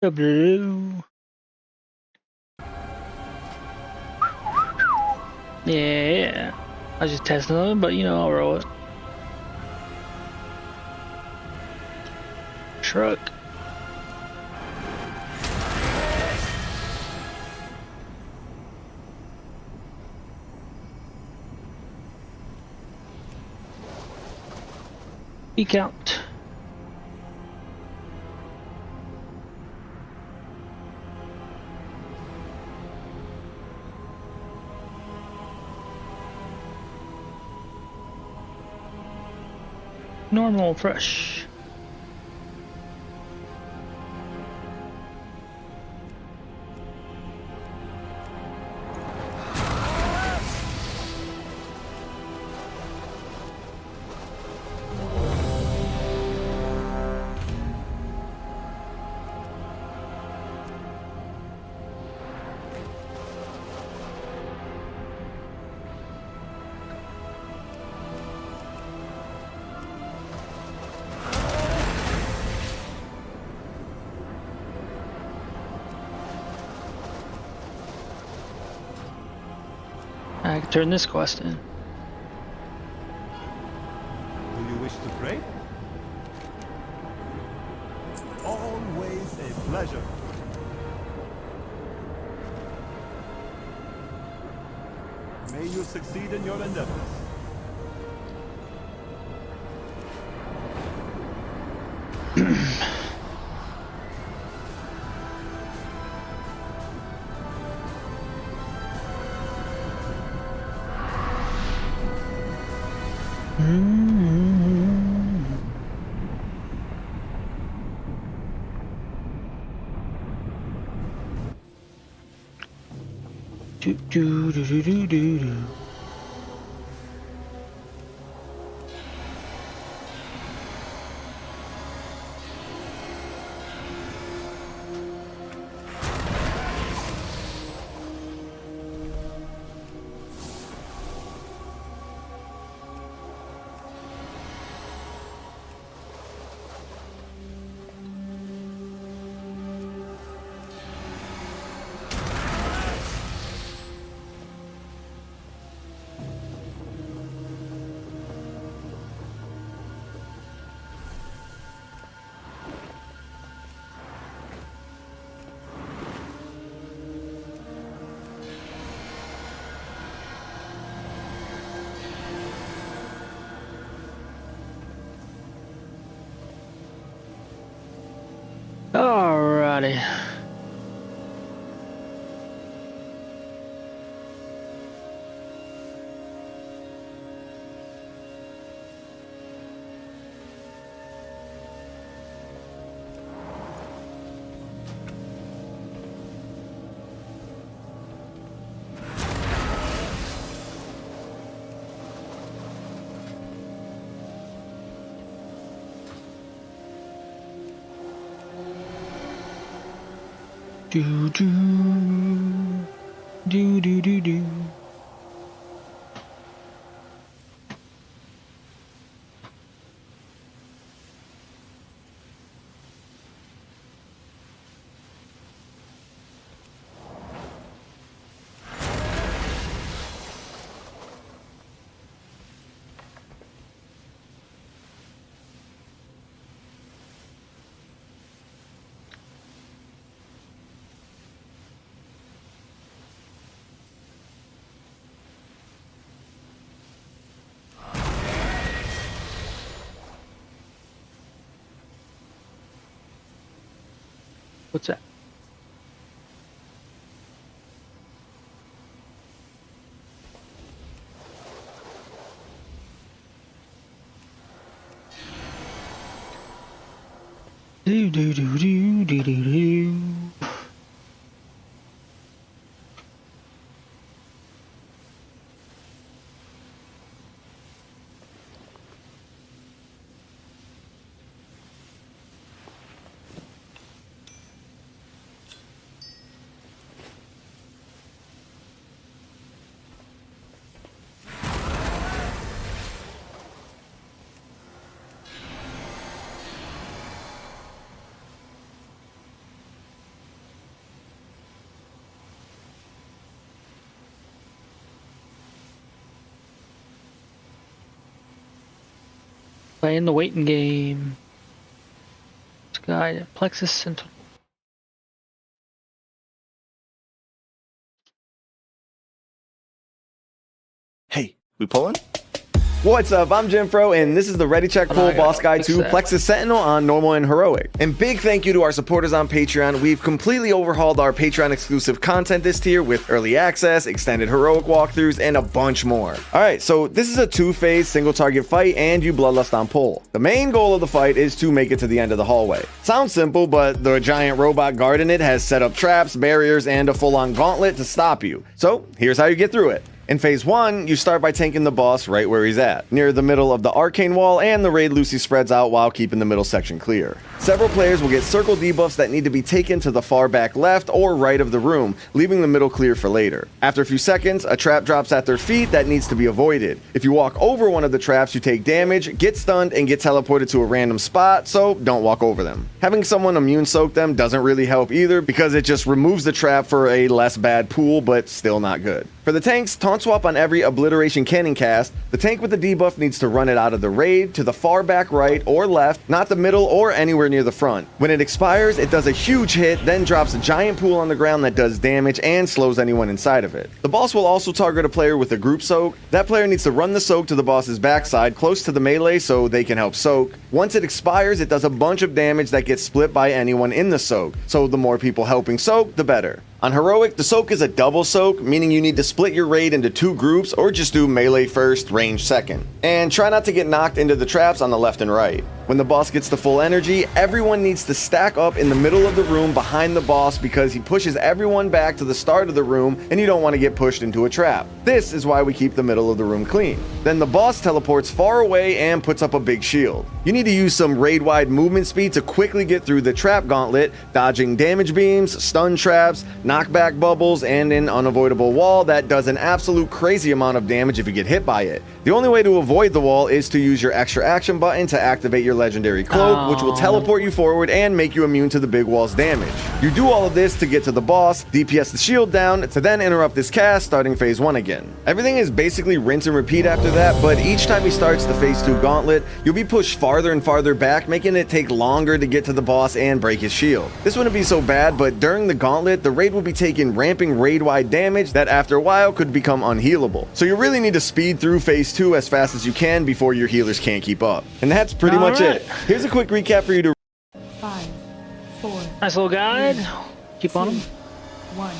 TWW. Yeah. I was just testing them, but you know, I'll roll it. Truck. Peek out. Normal, fresh. I can turn this quest in. Do you wish to trade? Always a pleasure. May you succeed in your endeavors. Do do do do do do do. Alrighty. Do do do do do do. What's that? Do do do do do do do. Playing the waiting game. Sky Plexus Sentinel. Hey, we pulling? What's up? I'm Jim Fro, and this is the Ready Check Pull Boss Guide to Plexus Sentinel on Normal and Heroic. And big thank you to our supporters on Patreon. We've completely overhauled our Patreon exclusive content this tier with early access, extended Heroic walkthroughs, and a bunch more. Alright, so this is a 2-phase single target fight, and you bloodlust on pull. The main goal of the fight is to make it to the end of the hallway. Sounds simple, but the giant robot guarding it has set up traps, barriers, and a full-on gauntlet to stop you. So here's how you get through it. In phase 1, you start by tanking the boss right where he's at, near the middle of the arcane wall, and the raid loosely spreads out while keeping the middle section clear. Several players will get circle debuffs that need to be taken to the far back left or right of the room, leaving the middle clear for later. After a few seconds, a trap drops at their feet that needs to be avoided. If you walk over one of the traps, you take damage, get stunned, and get teleported to a random spot, so don't walk over them. Having someone immune soak them doesn't really help either, because it just removes the trap for a less bad pool, but still not good. For the tanks, taunt swap on every obliteration cannon cast. The tank with the debuff needs to run it out of the raid to the far back right or left, not the middle or anywhere near the front. When it expires, it does a huge hit, then drops a giant pool on the ground that does damage and slows anyone inside of it. The boss will also target a player with a group soak. That player needs to run the soak to the boss's backside, close to the melee so they can help soak. Once it expires, it does a bunch of damage that gets split by anyone in the soak, so the more people helping soak, the better. On Heroic, the soak is a double soak, meaning you need to split your raid into 2 groups or just do melee first, range second. And try not to get knocked into the traps on the left and right. When the boss gets to full energy, everyone needs to stack up in the middle of the room behind the boss because he pushes everyone back to the start of the room and you don't want to get pushed into a trap. This is why we keep the middle of the room clean. Then the boss teleports far away and puts up a big shield. You need to use some raid-wide movement speed to quickly get through the trap gauntlet, dodging damage beams, stun traps, knockback bubbles, and an unavoidable wall that does an absolute crazy amount of damage if you get hit by it. The only way to avoid the wall is to use your extra action button to activate your legendary cloak, which will teleport you forward and make you immune to the big wall's damage. You do all of this to get to the boss, DPS the shield down, to then interrupt this cast starting phase 1 again. Everything is basically rinse and repeat after that, but each time he starts the phase 2 gauntlet, you'll be pushed farther and farther back, making it take longer to get to the boss and break his shield. This wouldn't be so bad, but during the gauntlet, the raid will be taking ramping raid-wide damage that after a while could become unhealable. So you really need to speed through phase 2 as fast as you can before your healers can't keep up. And that's pretty much it. Here's a quick recap for you to 5, 4. Nice little guide. Keep on him. 1.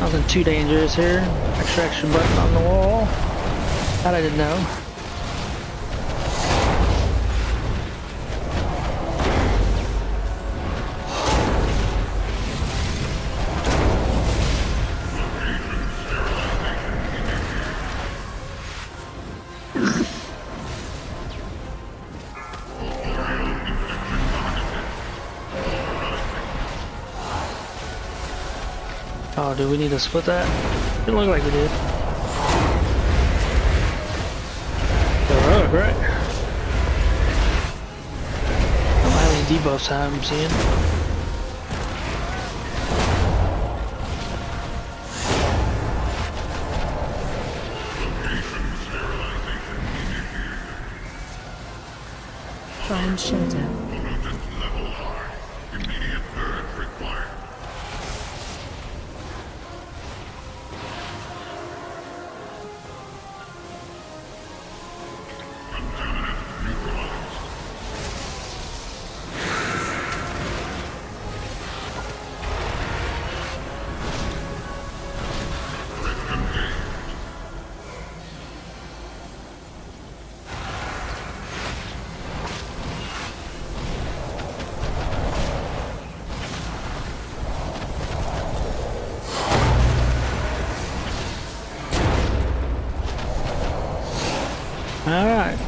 Nothing too dangerous here. Extraction button on the wall. That I didn't know. Oh, do we need to split that? Didn't look like we did. Heroic, right? Don't have any debuffs I'm seeing. Prime showdown. Alright.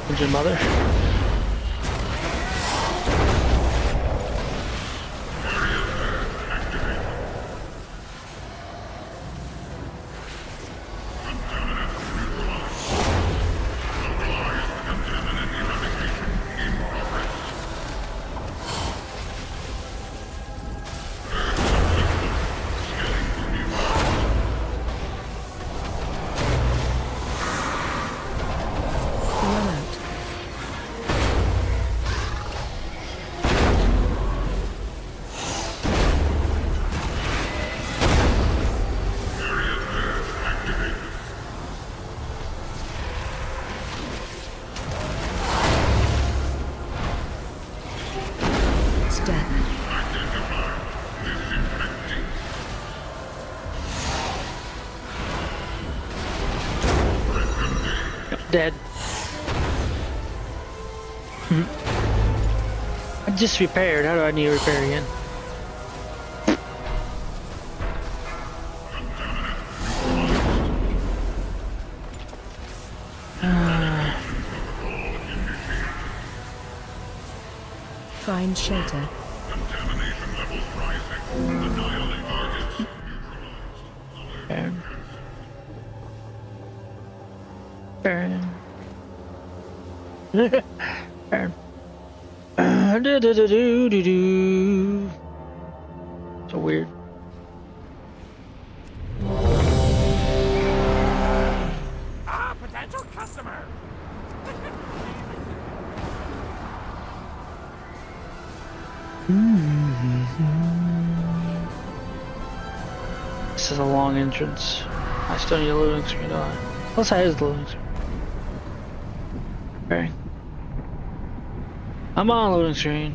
Where's your mother? Dead. I just repaired. How do I need to repair again? Find shelter. Contamination levels rising. Annihilate targets. Burn. Burn. Do-do-do-do-do-do. So weird. Ah, potential customer. This is a long entrance. I still need a loading screen, don't I? Unless I have the loading screen. Okay. I'm on loading screen.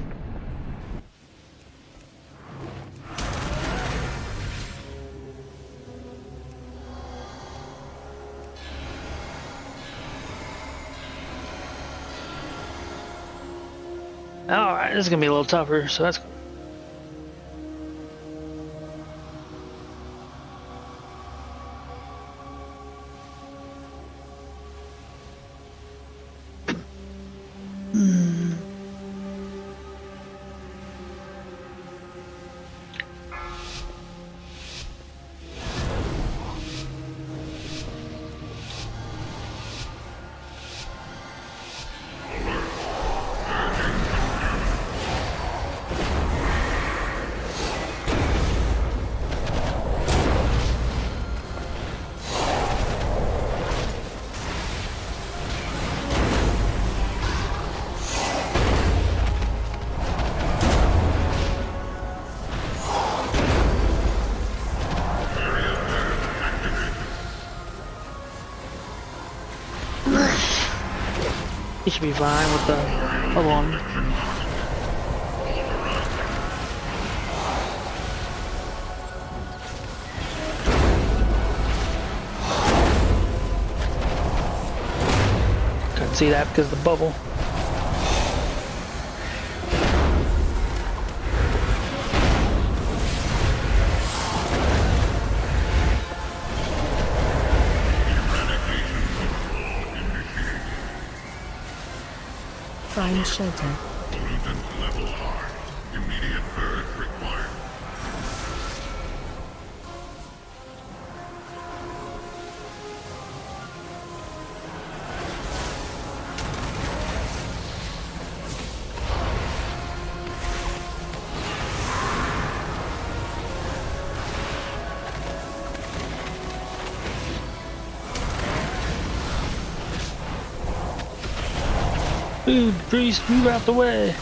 Alright, this is gonna be a little tougher, so that's cool. He should be fine with the one. Couldn't see that because of the bubble. Find shelter. Pollutant level high. Immediate purge required. Dude, priest, move out the way.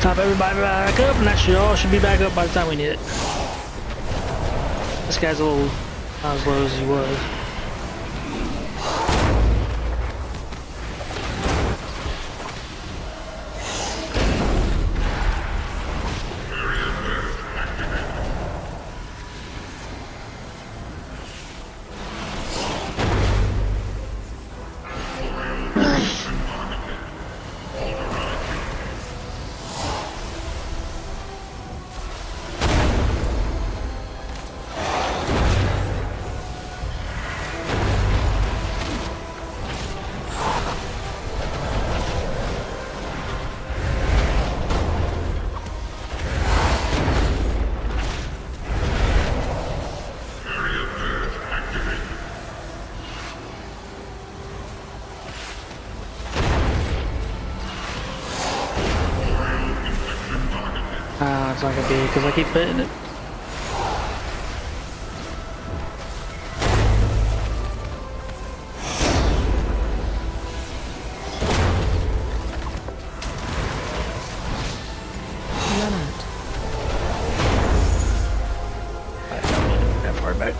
Top everybody back up, and that should all should be back up by the time we need it. This guy's a little not as low as he was. It's not gonna be because I keep hitting it. Run out. That far back.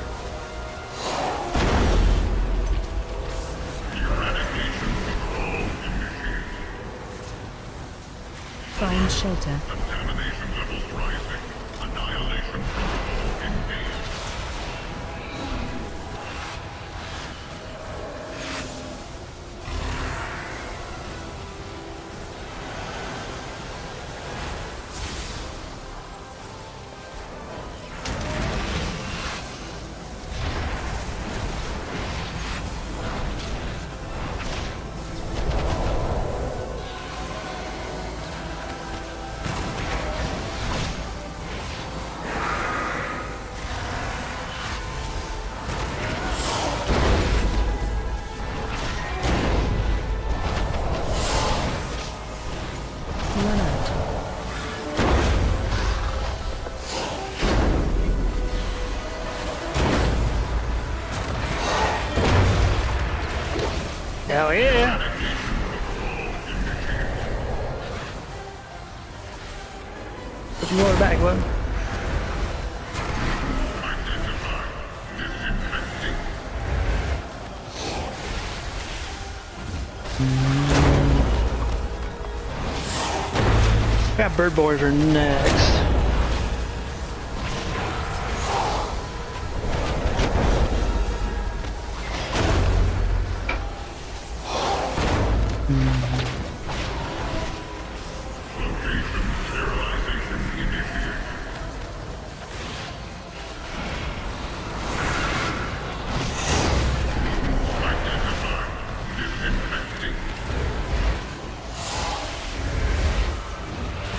Find shelter. Contamination levels rising. Annihilation engaged. Hell yeah. Put your water back, bud. Got bird boys are next.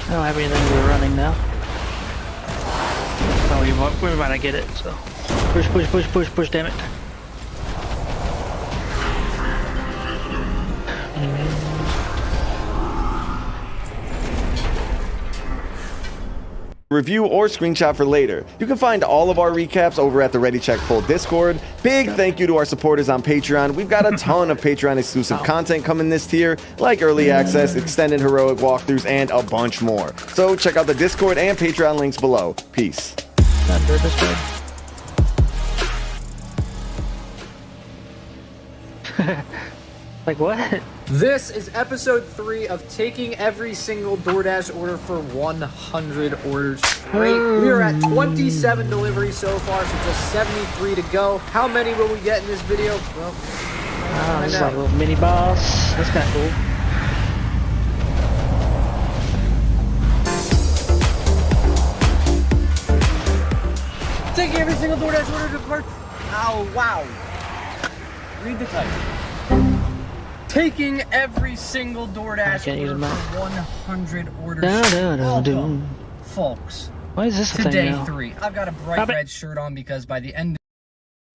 I don't have anything we're running now. Oh, we might not get it, so. Push, push, push, push, push, damn it. Review or screenshot for later. You can find all of our recaps over at the Ready Check Pull Discord. Big thank you to our supporters on Patreon. We've got a ton of Patreon exclusive content coming this tier, like early access, extended heroic walkthroughs, and a bunch more. So check out the Discord and Patreon links below. Peace. Not bird this way. Like what? This is episode 3 of taking every single DoorDash order for 100 orders straight. We are at 27 deliveries so far, so just 73 to go. How many will we get in this video? Well, This is like a little mini boss. That's kind of cool. Taking every single DoorDash order to part. Oh, wow. Read the title. Taking every single DoorDash order for 100 orders. Welcome, folks. Why is this a to thing day now? 3. I've got a bright red shirt on because by the end.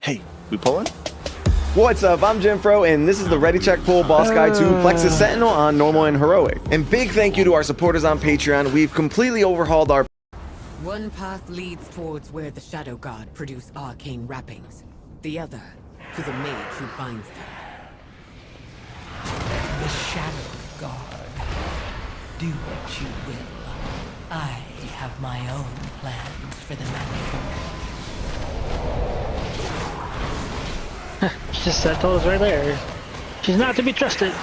Hey, we pulling? What's up? I'm Jimfro, and this is the Ready Check Pull Boss Guide to Plexus Sentinel on Normal and Heroic. And big thank you to our supporters on Patreon. We've completely overhauled our. One path leads towards where the Shadow God produce arcane wrappings. The other, to the mage who binds them. The Shadow God. Do what you will. I have my own plans for the Manaforge. She just said, told us right there. She's not to be trusted.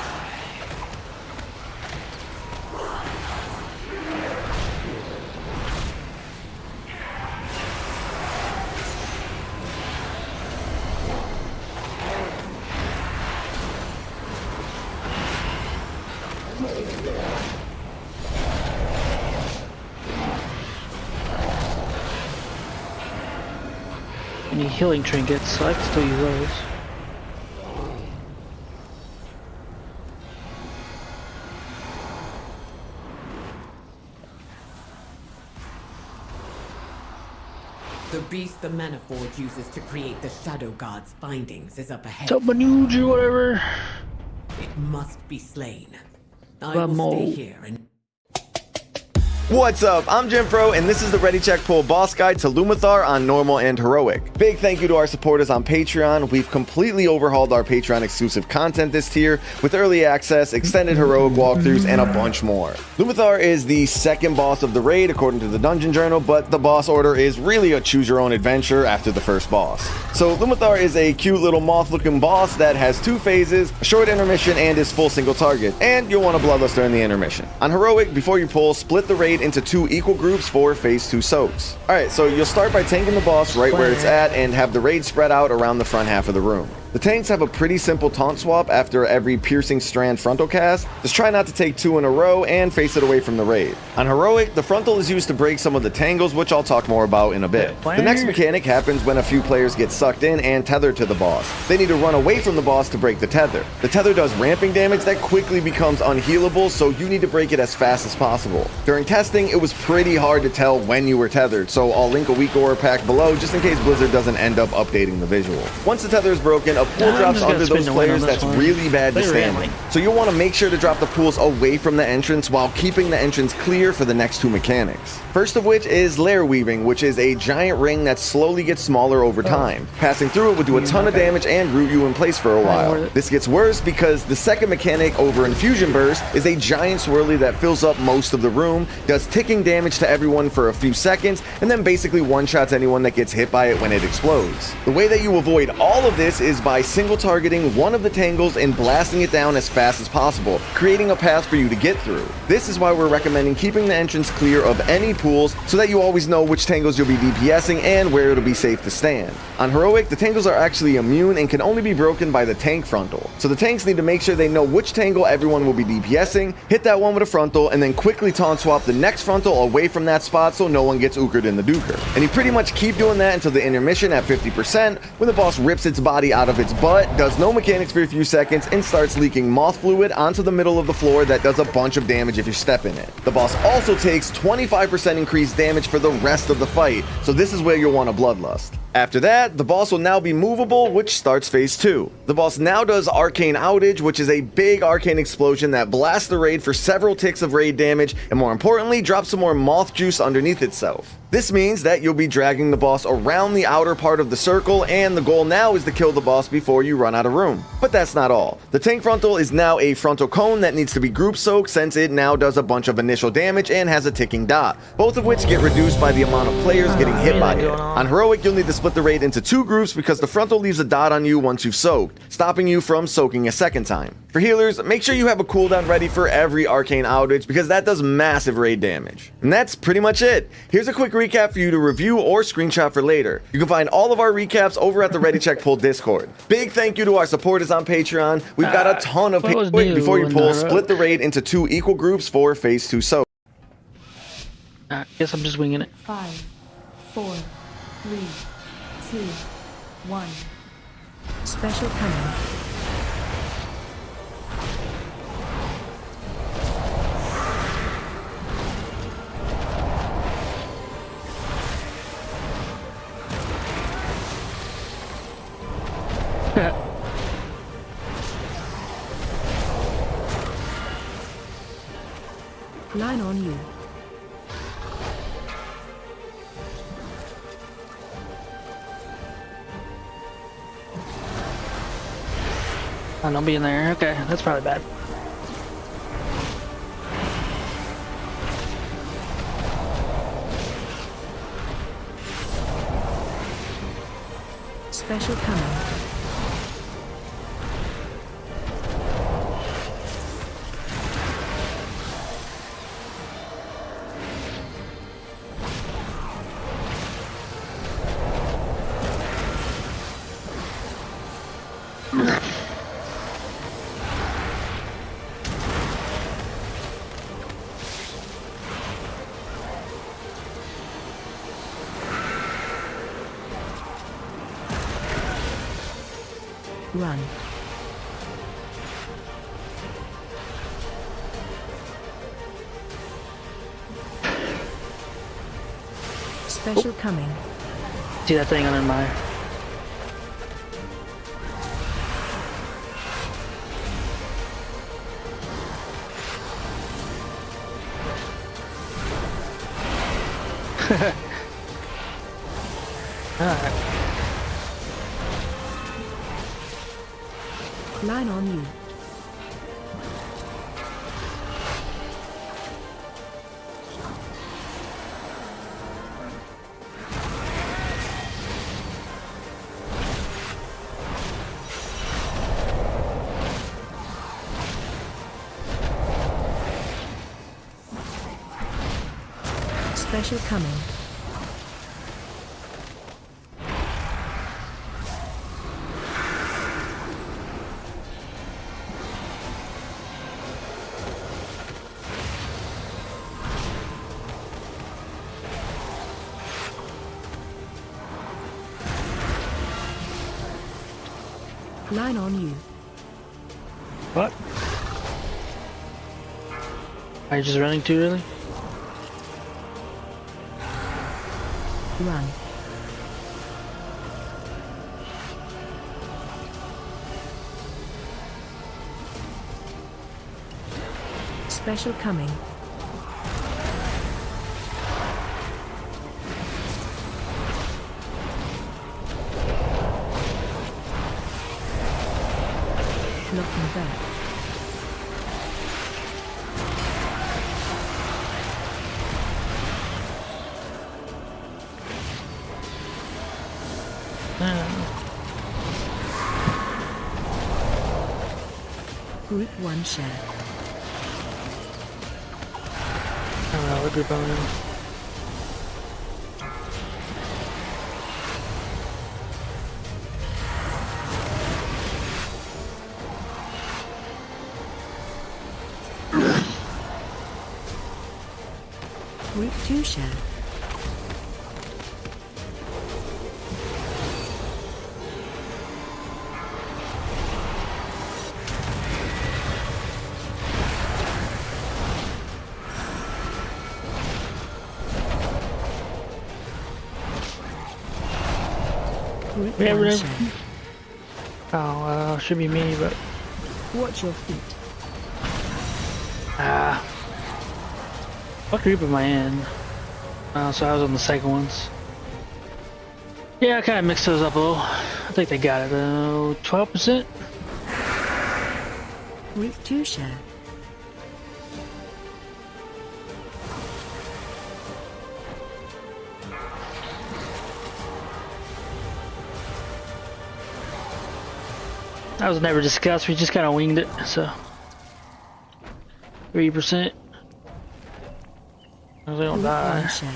Any healing trinkets, so I can still use those. The beast the Manaforge uses to create the Shadow God's bindings is up ahead. Tabanuju, whatever. It must be slain. I will stay here and... What's up? I'm Jimfro, and this is the Ready Check Pull Boss Guide to Lumathar on Normal and Heroic. Big thank you to our supporters on Patreon. We've completely overhauled our Patreon exclusive content this tier with early access, extended heroic walkthroughs, and a bunch more. Lumathar is the second boss of the raid according to the Dungeon Journal, but the boss order is really a choose your own adventure after the first boss. So Lumathar is a cute little moth looking boss that has 2 phases, a short intermission, and is full single target, and you'll want to bloodlust during the intermission. On Heroic, before you pull, split the raid into 2 equal groups for phase 2 soaks. Alright, so you'll start by tanking the boss right where it's at and have the raid spread out around the front half of the room. The tanks have a pretty simple taunt swap after every piercing strand frontal cast. Just try not to take 2 in a row and face it away from the raid. On Heroic, the frontal is used to break some of the tangles, which I'll talk more about in a bit. The next mechanic happens when a few players get sucked in and tethered to the boss. They need to run away from the boss to break the tether. The tether does ramping damage that quickly becomes unhealable, so you need to break it as fast as possible. During testing, it was pretty hard to tell when you were tethered, so I'll link a weak aura pack below just in case Blizzard doesn't end up updating the visual. Once the tether is broken, a pool I'm drops just gonna under spin those the win on players, this that's one. really bad to They're stand. rambling. So you'll want to make sure to drop the pools away from the entrance while keeping the entrance clear for the next two mechanics. First of which is layer weaving, which is a giant ring that slowly gets smaller over time. Passing through it would do a ton of damage and root you in place for a while. This gets worse because the second mechanic over Infusion Burst is a giant swirly that fills up most of the room, does ticking damage to everyone for a few seconds, and then basically one-shots anyone that gets hit by it when it explodes. The way that you avoid all of this is by single targeting one of the tangles and blasting it down as fast as possible, creating a path for you to get through. This is why we're recommending keeping the entrance clear of any pools so that you always know which tangles you'll be DPSing and where it'll be safe to stand. On Heroic, the tangles are actually immune and can only be broken by the tank frontal. So the tanks need to make sure they know which tangle everyone will be DPSing, hit that one with a frontal, and then quickly taunt swap the next frontal away from that spot so no one gets ookered in the duker. And you pretty much keep doing that until the intermission at 50%, when the boss rips its body out of its butt, does no mechanics for a few seconds, and starts leaking moth fluid onto the middle of the floor that does a bunch of damage if you step in it. The boss also takes 25% increased damage for the rest of the fight, so this is where you'll want to bloodlust. After that, the boss will now be movable, which starts phase 2. The boss now does Arcane Outage, which is a big arcane explosion that blasts the raid for several ticks of raid damage, and more importantly, drops some more moth juice underneath itself. This means that you'll be dragging the boss around the outer part of the circle, and the goal now is to kill the boss before you run out of room. But that's not all. The tank frontal is now a frontal cone that needs to be group soaked since it now does a bunch of initial damage and has a ticking dot, both of which get reduced by the amount of players getting hit by it. On Heroic, you'll need to split the raid into two groups because the frontal leaves a dot on you once you've soaked, stopping you from soaking a second time. For healers, make sure you have a cooldown ready for every arcane outage because that does massive raid damage. And that's pretty much it. Here's a quick recap for you to review or screenshot for later. You can find all of our recaps over at the Ready Check Pull Discord. Big thank you to our supporters on Patreon. We've got a ton of Wait, before you pull, split the raid into two equal groups for phase 2 soak. I guess I'm just winging it. 5, 4, 3, 2, 1. Special coming. Line on you. Don't be in there. Okay, that's probably bad. Special coming. Run. Special coming. See that thing under my... Alright. Line on you. Special coming. Line on you. What? Are you just running too really? Run. Special coming. Looking back. Group 1 share. I don't know what group I'm in. Group 2 share. Group Yeah, 1 whatever. share. Oh, should be me, but Watch your feet. what group am I in? So I was on the second ones. Yeah, I kind of mixed those up a little. I think they got it. 12%. Group 2 share. That was never discussed. We just kind of winged it. So 3%. As they don't Group die. 1 share.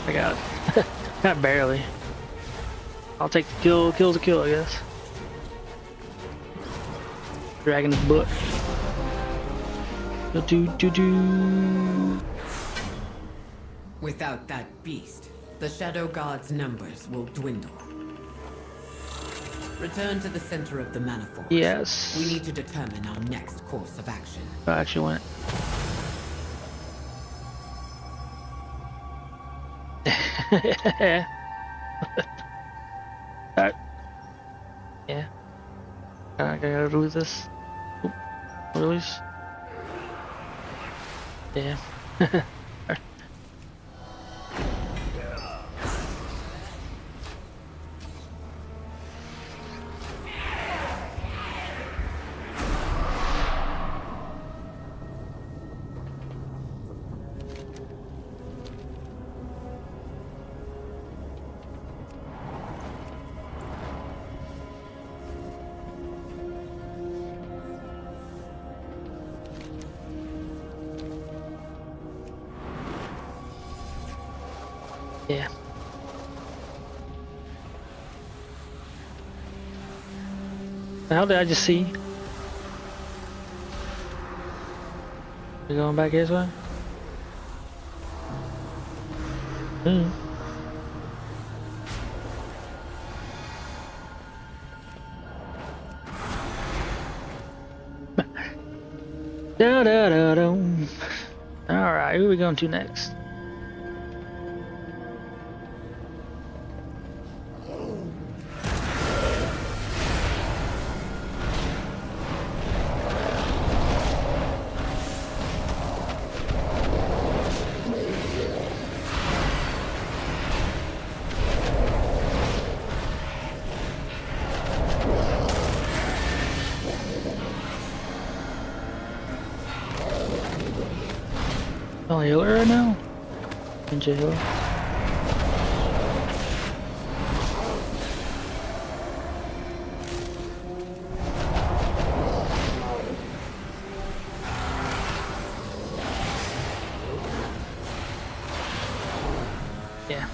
I got it. Not barely. I'll take the kill. Kill's a kill, I guess. Dragon's book. Do. Without that beast, the Shadow God's numbers will dwindle. Return to the center of the Manaforge. Yes. We need to determine our next course of action. I actually went. Yeah. I gotta release this. Oop. Release. Yeah. Yeah. How did I just see? We going back this way? Hmm. Da da da da. All right, who are we going to next? Oh, healer right now? Ninja healer. Yeah.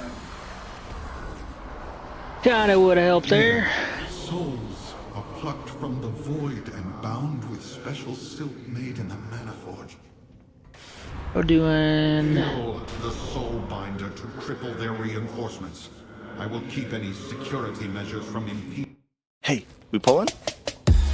Kinda would've helped there. Souls are plucked from the void and bound with special silk made in the Manaforge. We're doing. Kill the soul binder to cripple their reinforcements. I will keep any security measures from impeding. Hey, we pulling?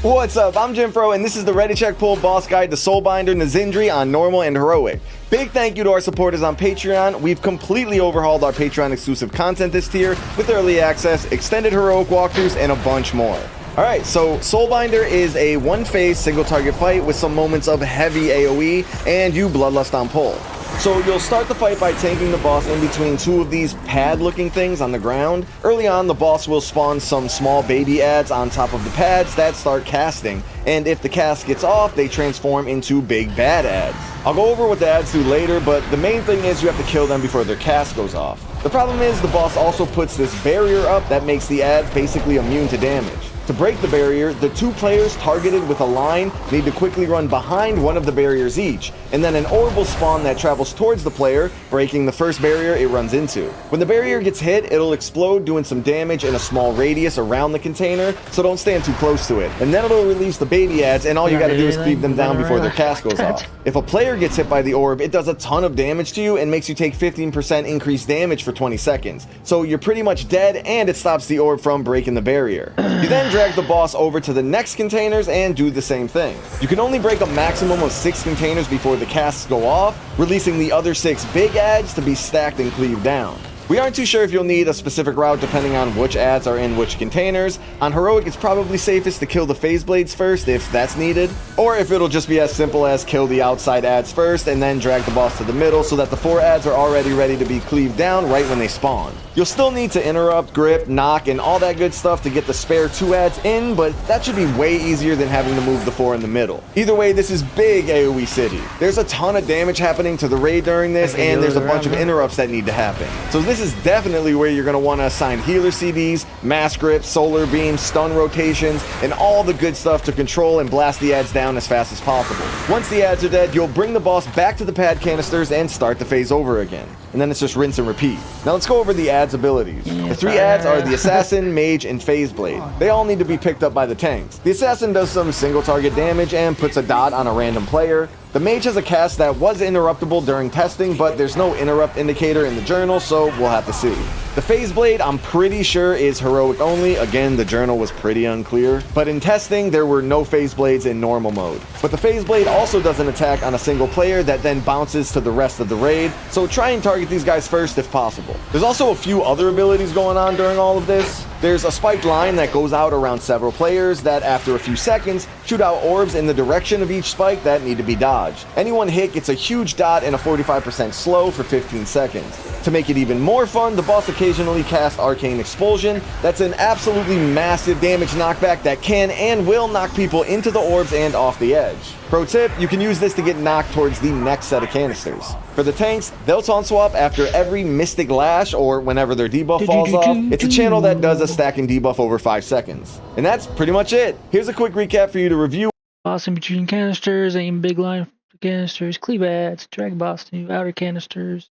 What's up? I'm Jim Fro, and this is the Ready Check Pull Boss Guide to Soulbinder Nazindri on normal and heroic. Big thank you to our supporters on Patreon. We've completely overhauled our Patreon exclusive content this tier with early access, extended heroic walkthroughs, and a bunch more. Alright, so Soulbinder is a one-phase single target fight with some moments of heavy AoE and you bloodlust on pull. So you'll start the fight by tanking the boss in between two of these pad-looking things on the ground. Early on, the boss will spawn some small baby ads on top of the pads that start casting, and if the cast gets off, they transform into big bad ads. I'll go over what the ads do later, but the main thing is you have to kill them before their cast goes off. The problem is the boss also puts this barrier up that makes the ads basically immune to damage. To break the barrier, the two players targeted with a line need to quickly run behind one of the barriers each, and then an orb will spawn that travels towards the player, breaking the first barrier it runs into. When the barrier gets hit, it'll explode, doing some damage in a small radius around the container, so don't stand too close to it. And then it'll release the baby ads, and all you gotta do is cleave them down before their cast goes off. If a player gets hit by the orb, it does a ton of damage to you and makes you take 15% increased damage for 20 seconds. So you're pretty much dead, and it stops the orb from breaking the barrier. You then drag the boss over to the next containers and do the same thing. You can only break a maximum of 6 containers before the casts go off, releasing the other 6 big ads to be stacked and cleaved down. We aren't too sure if you'll need a specific route depending on which ads are in which containers. On Heroic, it's probably safest to kill the phase blades first if that's needed, or if it'll just be as simple as kill the outside ads first and then drag the boss to the middle so that the 4 ads are already ready to be cleaved down right when they spawn. You'll still need to interrupt, grip, knock, and all that good stuff to get the spare 2 ads in, but that should be way easier than having to move the 4 in the middle. Either way, this is big AoE City. There's a ton of damage happening to the raid during this, and there's a bunch of interrupts that need to happen. So this is definitely where you're going to want to assign healer CDs, mass grips, solar beams, stun rotations, and all the good stuff to control and blast the ads down as fast as possible. Once the ads are dead, you'll bring the boss back to the pad canisters and start the phase over again. And then it's just rinse and repeat. Now let's go over the ads abilities. The 3 ads are the Assassin, Mage, and Phase Blade. They all need to be picked up by the tanks. The Assassin does some single target damage and puts a dot on a random player. The Mage has a cast that was interruptible during testing, but there's no interrupt indicator in the journal, so we'll have to see. The Phase Blade, I'm pretty sure, is heroic only. Again, the journal was pretty unclear. But in testing, there were no Phase Blades in normal mode. But the Phase Blade also does an attack on a single player that then bounces to the rest of the raid, so try and target these guys first if possible. There's also a few other abilities going on during all of this. There's a spiked line that goes out around several players that, after a few seconds, shoot out orbs in the direction of each spike that need to be dodged. Anyone hit gets a huge dot and a 45% slow for 15 seconds. To make it even more fun, the boss occasionally casts Arcane Expulsion. That's an absolutely massive damage knockback that can and will knock people into the orbs and off the edge. Pro tip, you can use this to get knocked towards the next set of canisters. For the tanks, they'll taunt swap after every Mystic Lash or whenever their debuff falls off. It's a channel that does a stacking debuff over 5 seconds. And that's pretty much it. Here's a quick recap for you to review. Boss in between canisters, aim big line for canisters, cleave ads, drag boss to outer canisters,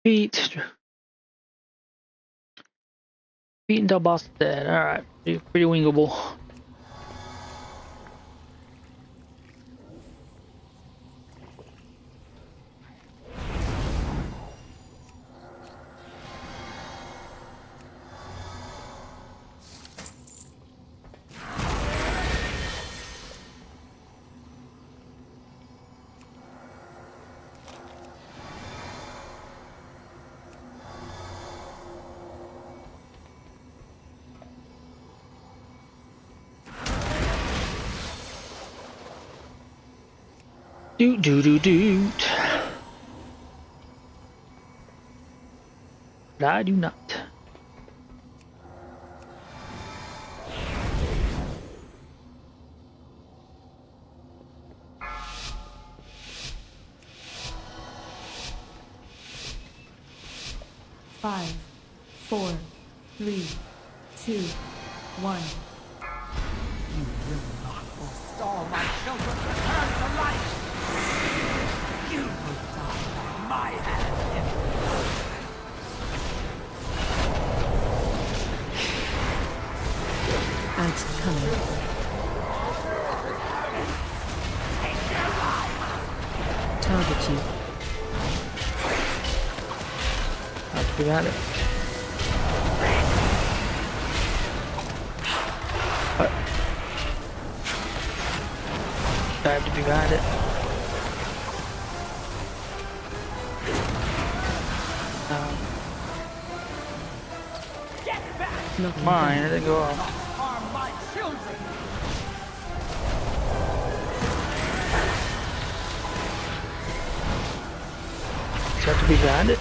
beat until boss is dead. Alright, pretty wingable. Doot. But I do not. Five, 4, 3, 2, 1. You will not forestall my children return to life! You will die by my hand. Ads coming. Target you. We got it. What? I have to be behind it. Looking Mine, back. it didn't go off. Harm my children! Just have to be behind it.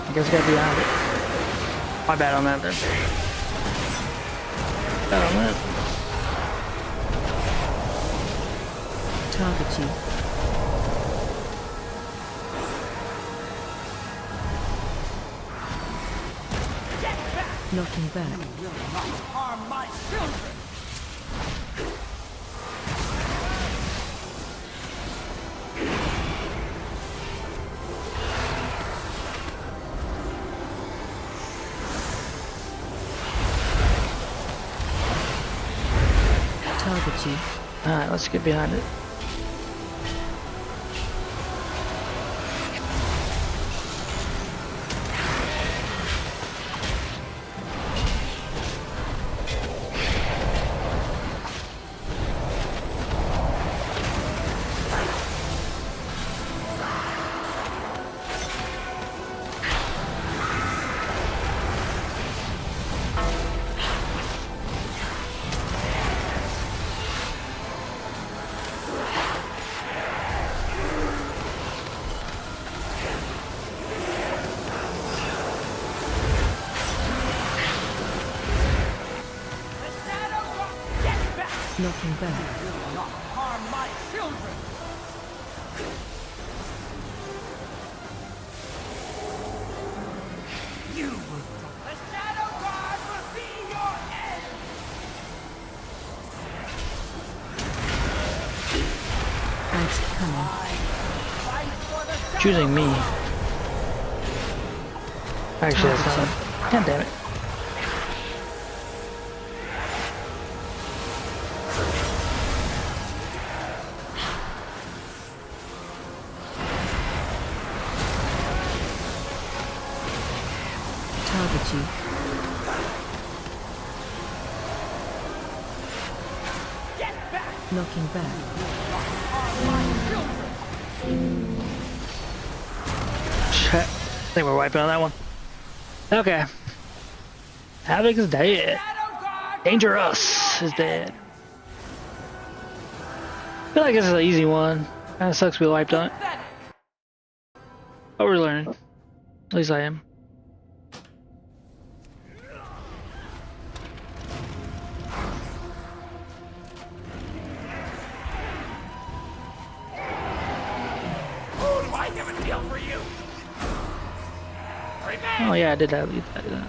I guess I gotta be behind it. My bad on that then. Bad on that. Target you. Knocking back. Harm my children! Target you. Alright, let's get behind it. Knocking back. Not harm my children! You will die. The Shadow God will be your end! Ice coming. Fight for the Shadow Choosing me. God. Actually, that's not. God damn it. Target you. Get back! Knocking back. Harm my children! Shit. I think we're wiping on that one. Okay. Havoc is dead. Shadow God! Dangerous is dead. I feel like this is an easy one. Kinda sucks we wiped on it. But we're learning. At least I am. Who do I give a deal for you? Oh yeah, I did that. I did that.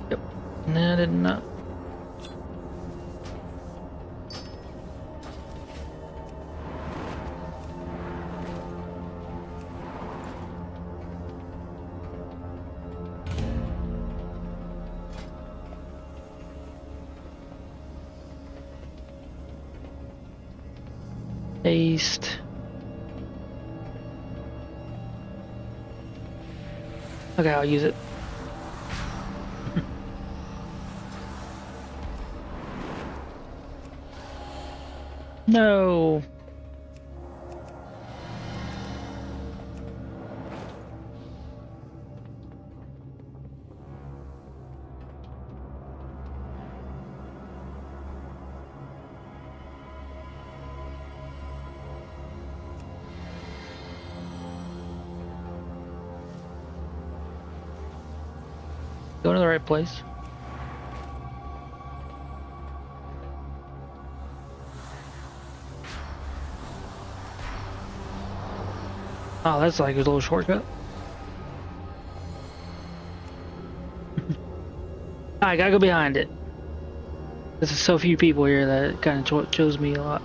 Yep. No, I did not. Paste. Okay, I'll use it. No. Go to the right place. Oh, that's like a little shortcut. I gotta go behind it. There's so few people here that kind of chose me a lot.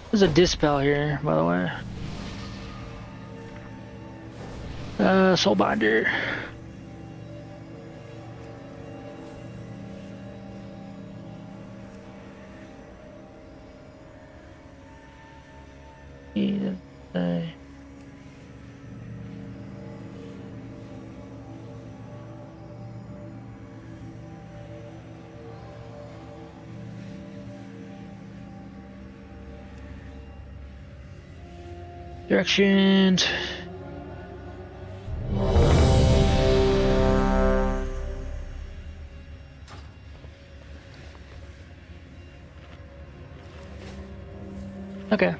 There's a dispel here, by the way. Soulbinder. Directions. Okay.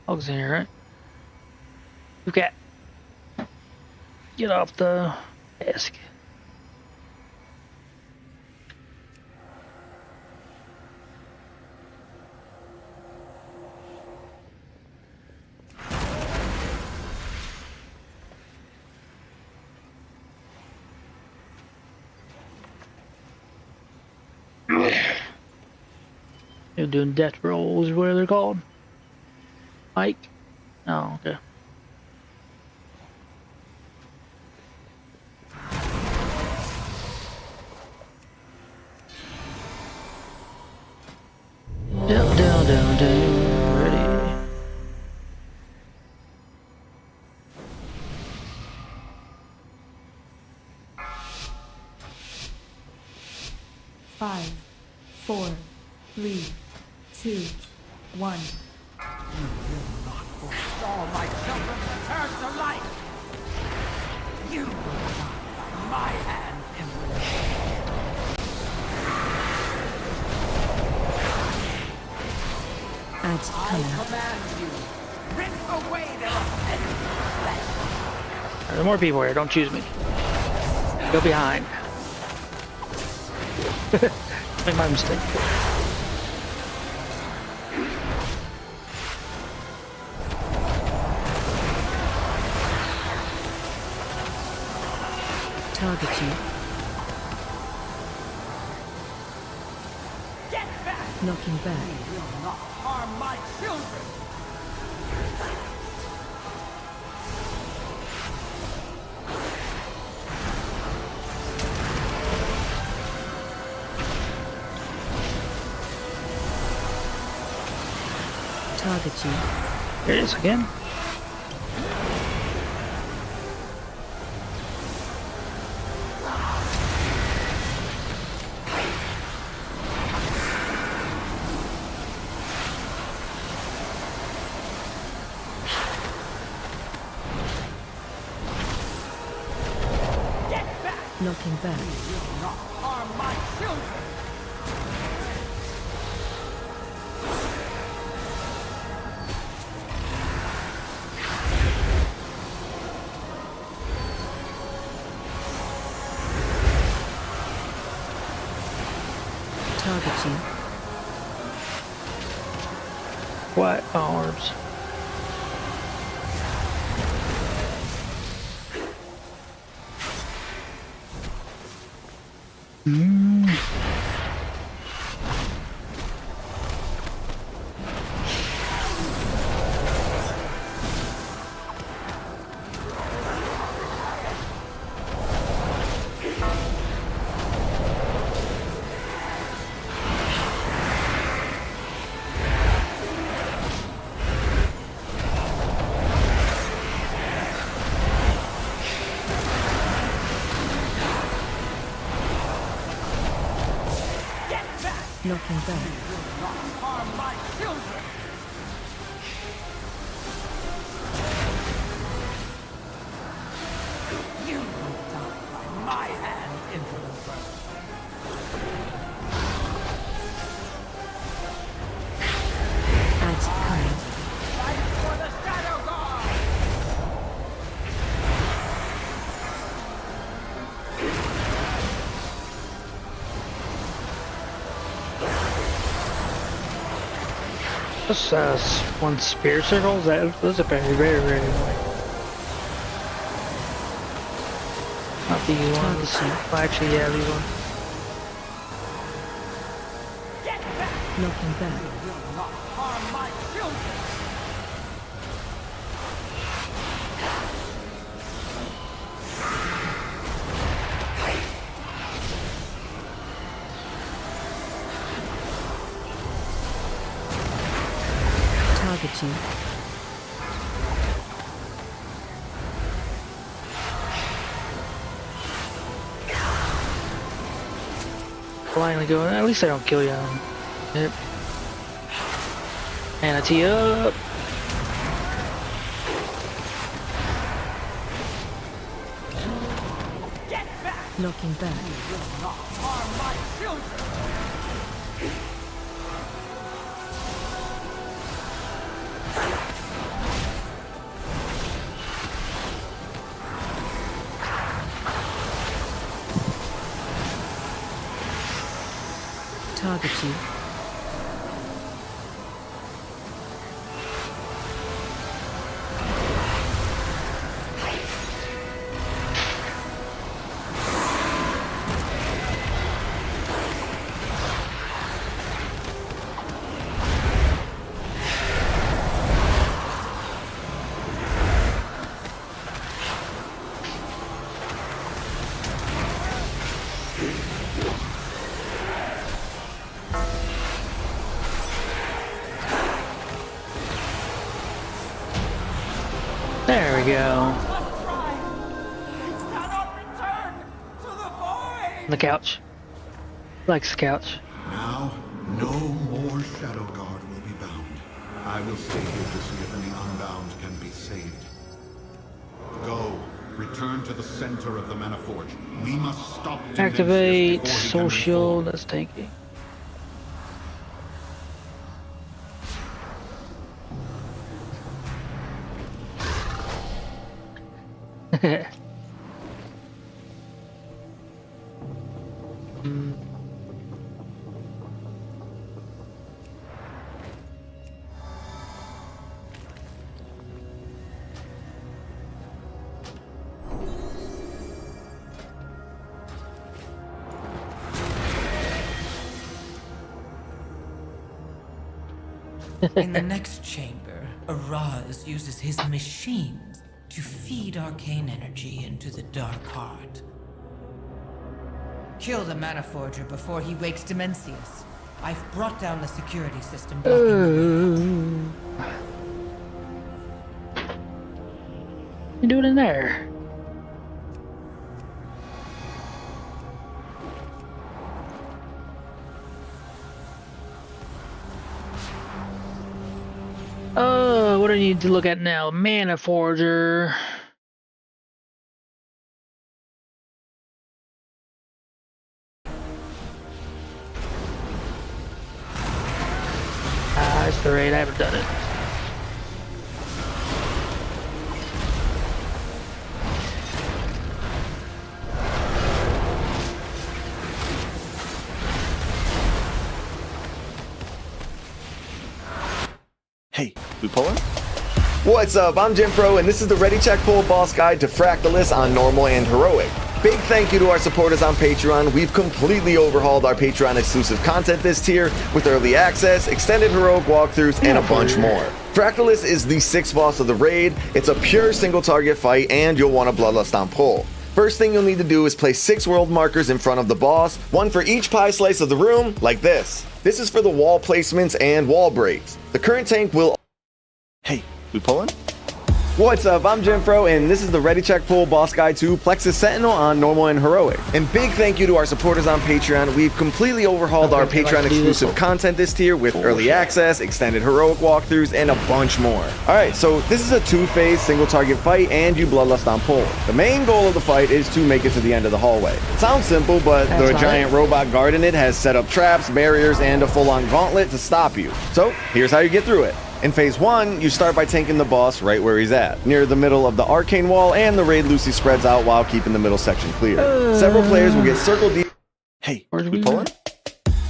Hogs in here, right? Okay. Get off the desk. You're doing death rolls, what are they called? Mike? Oh, okay. Down, ready. Five, 4, 3, 2, 1. Forestall my children's return to life! You will die by my hand, Emperor. Ads I coming. command you, rip away their offending flesh! There are more people here, don't choose me. Go behind. Make my mistake. Target you. Get back! Knocking back. You will not harm my children! Target you. Here it is again. Knocking back. You will not harm my children! Target you. What orbs? Knocking back. Harm my children! You will die by my hand, Emperor. Just one spear circles. Those are very, very, very annoying. Not these ones. Well, actually, yeah, these ones. Knocking back. will not harm my children. Target you. Blindly going. At least I don't kill you. Yep. And a tee up. Knocking back. Will not harm my children. Target you. There we go. The couch. Likes the couch. Now, no more Shadow Guard will be bound. I will stay here to see if any unbound can be saved. Go. Return to the center of the Manaforge. We must stop Dimensius Activate before he can social. reform. That's tanky. In the next chamber, Araz uses his machines to feed arcane energy into the dark heart. Kill the Manaforger before he wakes Dimensius. I've brought down the security system blocking the way. What you doing in there? Oh, what do I need to look at now? Manaforger. That's the raid. I haven't done it. Hey, we pulling? What's up? I'm Jim Pro, and this is the Ready Check Pull Boss Guide to Fractalus on Normal and Heroic. Big thank you to our supporters on Patreon. We've completely overhauled our Patreon exclusive content this tier with early access, extended heroic walkthroughs, and a bunch more. Fractalus is the 6th boss of the raid. It's a pure single target fight, and you'll want a Bloodlust on pull. First thing you'll need to do is place 6 world markers in front of the boss, one for each pie slice of the room, like this. This is for the wall placements and wall breaks. The current tank will... Hey, we pulling? What's up? I'm Jim Pro, and this is the Ready Check Pull Boss Guide to Plexus Sentinel on Normal and Heroic. And big thank you to our supporters on Patreon. We've completely overhauled our Patreon exclusive content this tier with early access, extended heroic walkthroughs, and a bunch more. Alright, so this is a 2-phase single target fight, and you Bloodlust on pull. The main goal of the fight is to make it to the end of the hallway. It sounds simple, but the giant robot guard in it has set up traps, barriers, and a full-on gauntlet to stop you. So here's how you get through it. In phase 1, you start by tanking the boss right where he's at, near the middle of the arcane wall, and the raid loosely spreads out while keeping the middle section clear. Several players will get circle deep. Hey, we pulling?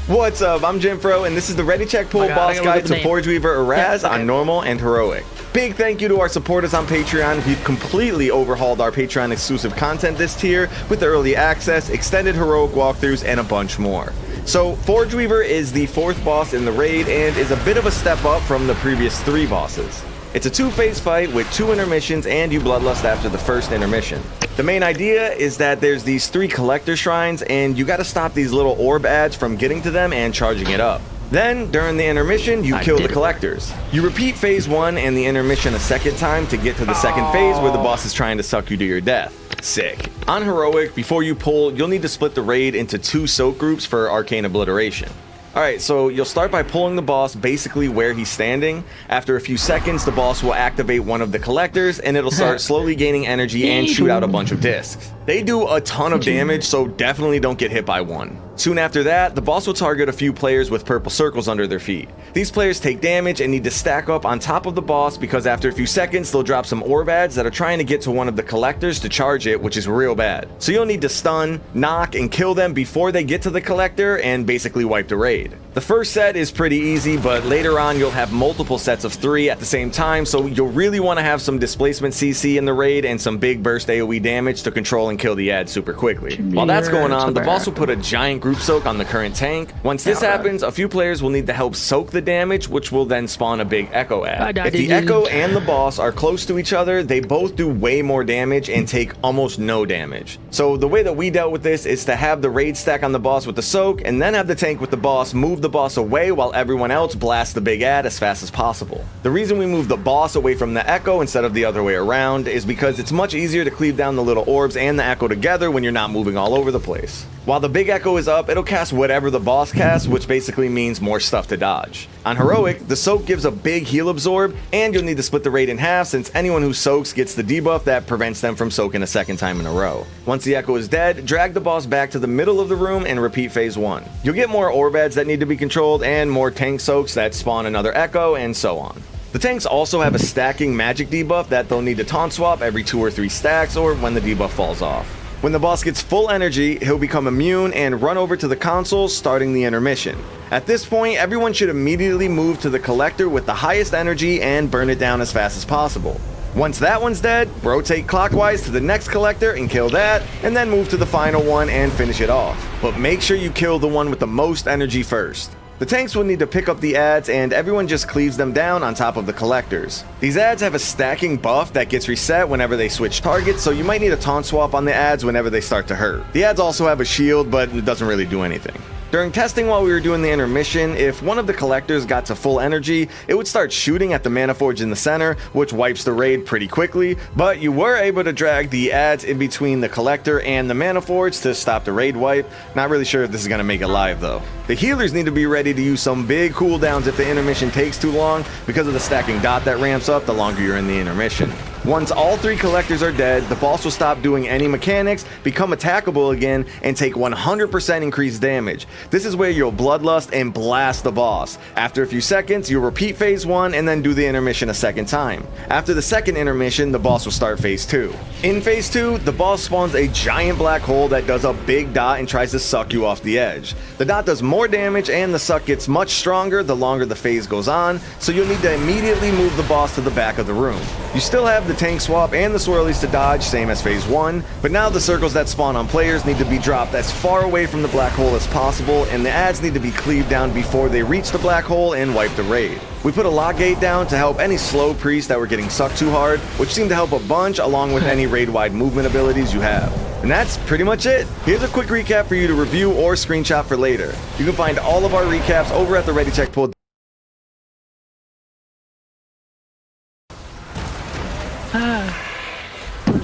What's up? I'm Jimfro, and this is the Ready Check Pull boss guide to Forge Weaver Araz on normal and heroic. Big thank you to our supporters on Patreon. We've completely overhauled our Patreon exclusive content this tier with early access, extended heroic walkthroughs, and a bunch more. So Forge Weaver is the 4th boss in the raid and is a bit of a step up from the previous 3 bosses. It's a 2-phase fight with 2 intermissions, and you bloodlust after the first intermission. The main idea is that there's these 3 collector shrines, and you gotta stop these little orb ads from getting to them and charging it up. Then, during the intermission, you kill the collectors. You repeat phase 1 and the intermission a second time to get to the second phase where the boss is trying to suck you to your death. Sick. On heroic, before you pull, you'll need to split the raid into 2 soak groups for arcane obliteration. Alright, so you'll start by pulling the boss basically where he's standing. After a few seconds, the boss will activate one of the collectors, and it'll start slowly gaining energy and shoot out a bunch of discs. They do a ton of damage, so definitely don't get hit by one. Soon after that, the boss will target a few players with purple circles under their feet. These players take damage and need to stack up on top of the boss because after a few seconds, they'll drop some orb ads that are trying to get to one of the collectors to charge it, which is real bad. So you'll need to stun, knock, and kill them before they get to the collector and basically wipe the raid. The first set is pretty easy, but later on you'll have multiple sets of 3 at the same time, so you'll really want to have some displacement CC in the raid and some big burst AoE damage to control and kill the ads super quickly. While that's going on, the boss will put a giant group soak on the current tank. Once this happens, a few players will need to help soak the damage, which will then spawn a big echo ad. If the echo and the boss are close to each other, they both do way more damage and take almost no damage. So the way that we dealt with this is to have the raid stack on the boss with the soak, and then have the tank with the boss move the boss away while everyone else blasts the big ad as fast as possible. The reason we move the boss away from the echo instead of the other way around is because it's much easier to cleave down the little orbs and the echo together when you're not moving all over the place. While the big echo is up, it'll cast whatever the boss casts, which basically means more stuff to dodge. On heroic, the soak gives a big heal absorb, and you'll need to split the raid in half since anyone who soaks gets the debuff that prevents them from soaking a second time in a row. Once the echo is dead, drag the boss back to the middle of the room and repeat phase 1. You'll get more orb ads that need to be controlled and more tank soaks that spawn another echo, and so on. The tanks also have a stacking magic debuff that they'll need to taunt swap every 2 or 3 stacks or when the debuff falls off. When the boss gets full energy, he'll become immune and run over to the console, starting the intermission. At this point, everyone should immediately move to the collector with the highest energy and burn it down as fast as possible. Once that one's dead, rotate clockwise to the next collector and kill that, and then move to the final one and finish it off. But make sure you kill the one with the most energy first. The tanks will need to pick up the ads, and everyone just cleaves them down on top of the collectors. These ads have a stacking buff that gets reset whenever they switch targets, so you might need a taunt swap on the ads whenever they start to hurt. The ads also have a shield, but it doesn't really do anything. During testing while we were doing the intermission, if one of the collectors got to full energy, it would start shooting at the Manaforge in the center, which wipes the raid pretty quickly, but you were able to drag the ads in between the collector and the Manaforge to stop the raid wipe. Not really sure if this is going to make it live though. The healers need to be ready to use some big cooldowns if the intermission takes too long because of the stacking dot that ramps up the longer you're in the intermission. Once all 3 collectors are dead, the boss will stop doing any mechanics, become attackable again, and take 100% increased damage. This is where you'll bloodlust and blast the boss. After a few seconds, you'll repeat phase 1 and then do the intermission a second time. After the second intermission, the boss will start phase 2. In phase 2, the boss spawns a giant black hole that does a big dot and tries to suck you off the edge. The dot does more damage and the suck gets much stronger the longer the phase goes on, so you'll need to immediately move the boss to the back of the room. You still have the tank swap and the swirlies to dodge, same as phase 1, but now the circles that spawn on players need to be dropped as far away from the black hole as possible, and the ads need to be cleaved down before they reach the black hole and wipe the raid. We put a lock gate down to help any slow priests that were getting sucked too hard, which seemed to help a bunch along with any raid-wide movement abilities you have. And that's pretty much it. Here's a quick recap for you to review or screenshot for later. You can find all of our recaps over at the Ready Check Pull.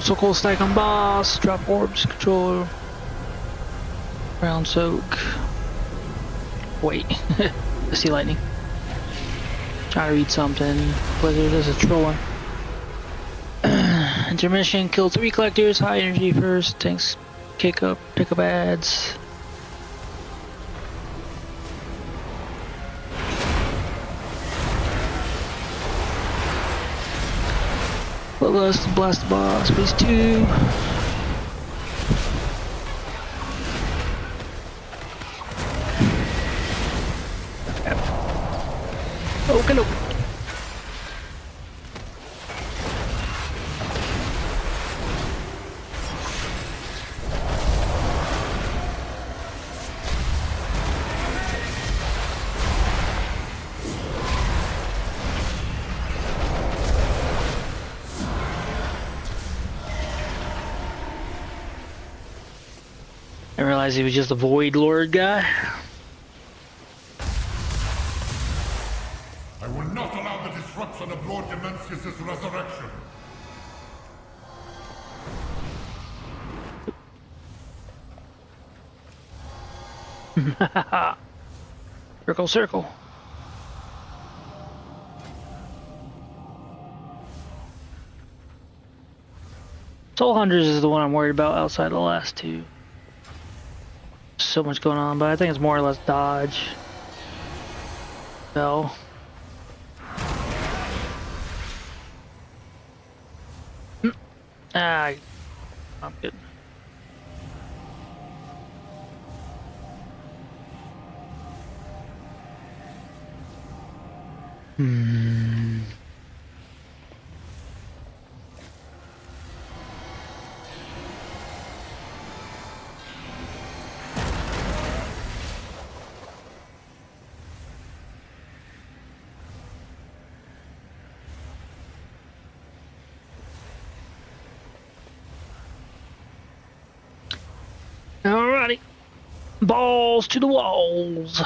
So cool, stack on boss, drop orbs, control, round soak. Wait, I see lightning. Trying to read something. Whether there's a trolling. Intermission, kill 3 collectors, high energy first, tanks pick up ads. Blast the boss, phase 2. I realized he was just a Void Lord guy. I will not allow the disruption of Lord Dimensius' resurrection. Circle, circle. Soul Hunters is the one I'm worried about outside of the last two. So much going on, but I think it's more or less dodge. Spell. Ah, I'm good. Alrighty. Balls to the walls.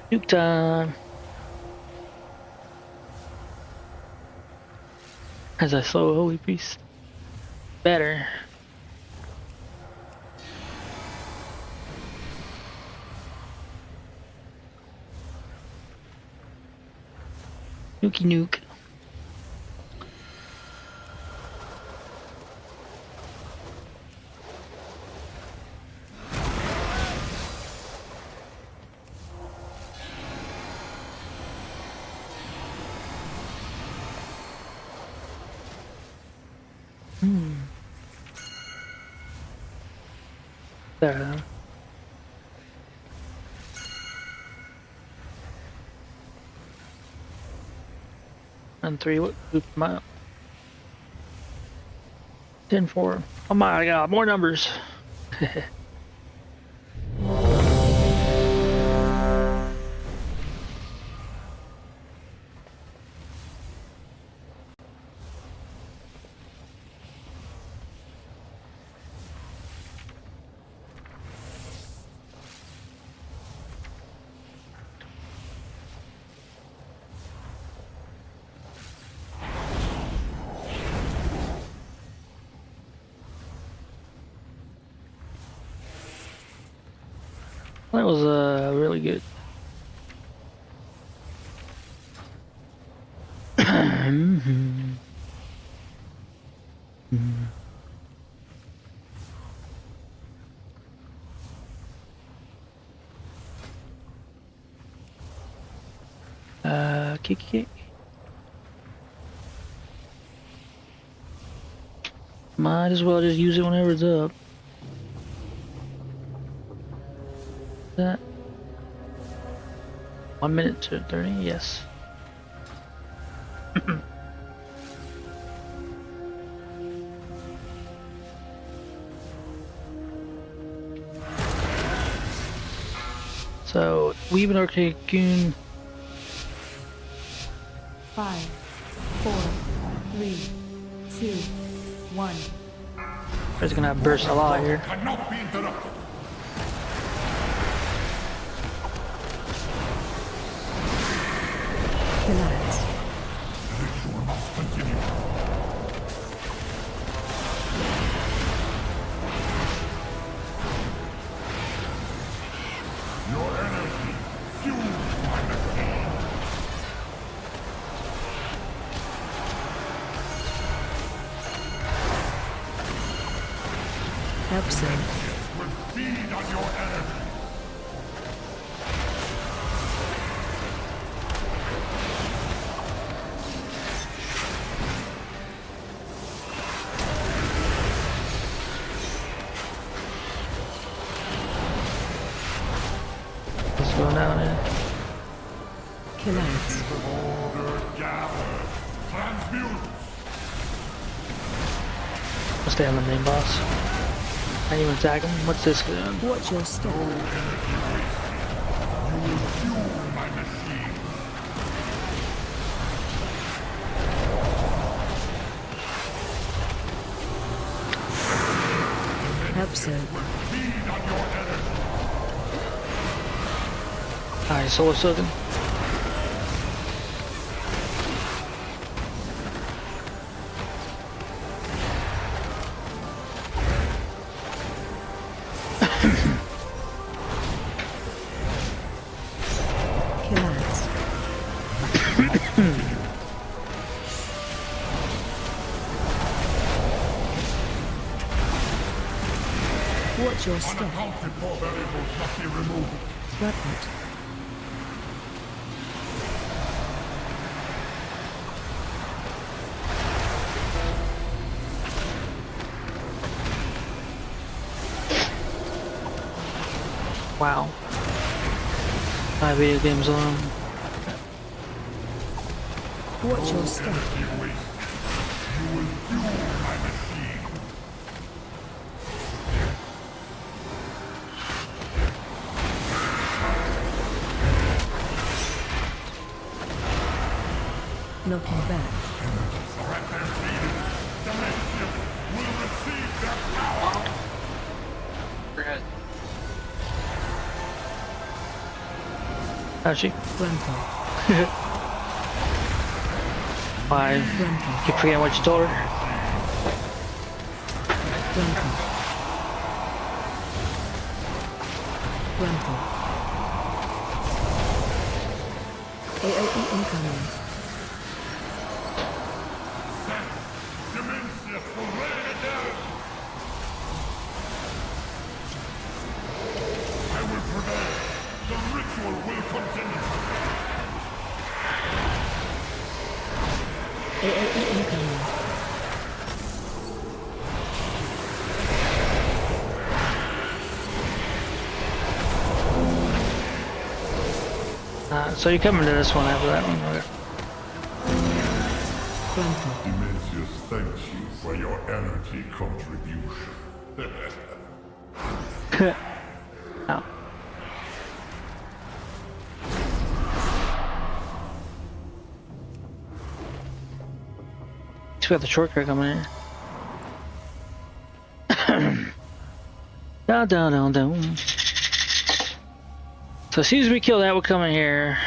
Nuke time. As I slow Holy Priest. Better. Nukey nuke. There. And 3, what group am I? 10-4. Oh my god, more numbers. That was really good. Kick. Might as well just use it whenever it's up. That 1 minute to 30, yes. So we've been arcane. 5, 4, 3, 2, 1. It's gonna burst a lot here. Cannot be interrupted. Relax. Ritual must continue. Your energy fuels my machine. Absent. Will feed on your energy. Let's go down here. Kill out. Order gather. Transmute. I'll stay on the main boss. I didn't even attack him. What's this doing? Watch your step. You will fuel my machine. Upsurge. Alright, Solar Silken. Killers. Watch your step. Unaccounted for variables must be removed. Threatened. Wow. 5 video games on. Watch your step. Knocking back. How's she? Grandpa. 5. Keep forgetting what you told her. Grandpa. Grandpa. AOE incoming. Dimensius will rain it down. I will prevail. The ritual will continue. AOE incoming. So you're coming to this one after that one. Okay. Grandpa. Dimensius thanks you for your energy contribution. Ow. We got the shortcut coming in. Down, down, down, down. So as soon as we kill that, we'll come in here.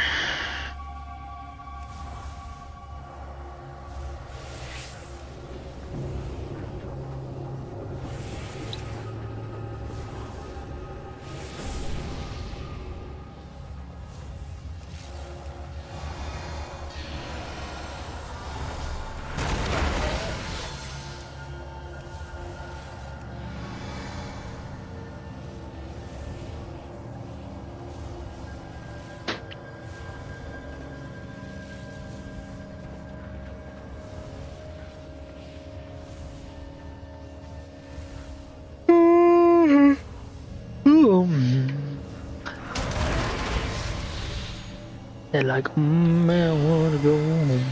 They're like, I wanna go home.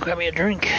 Grab me a drink.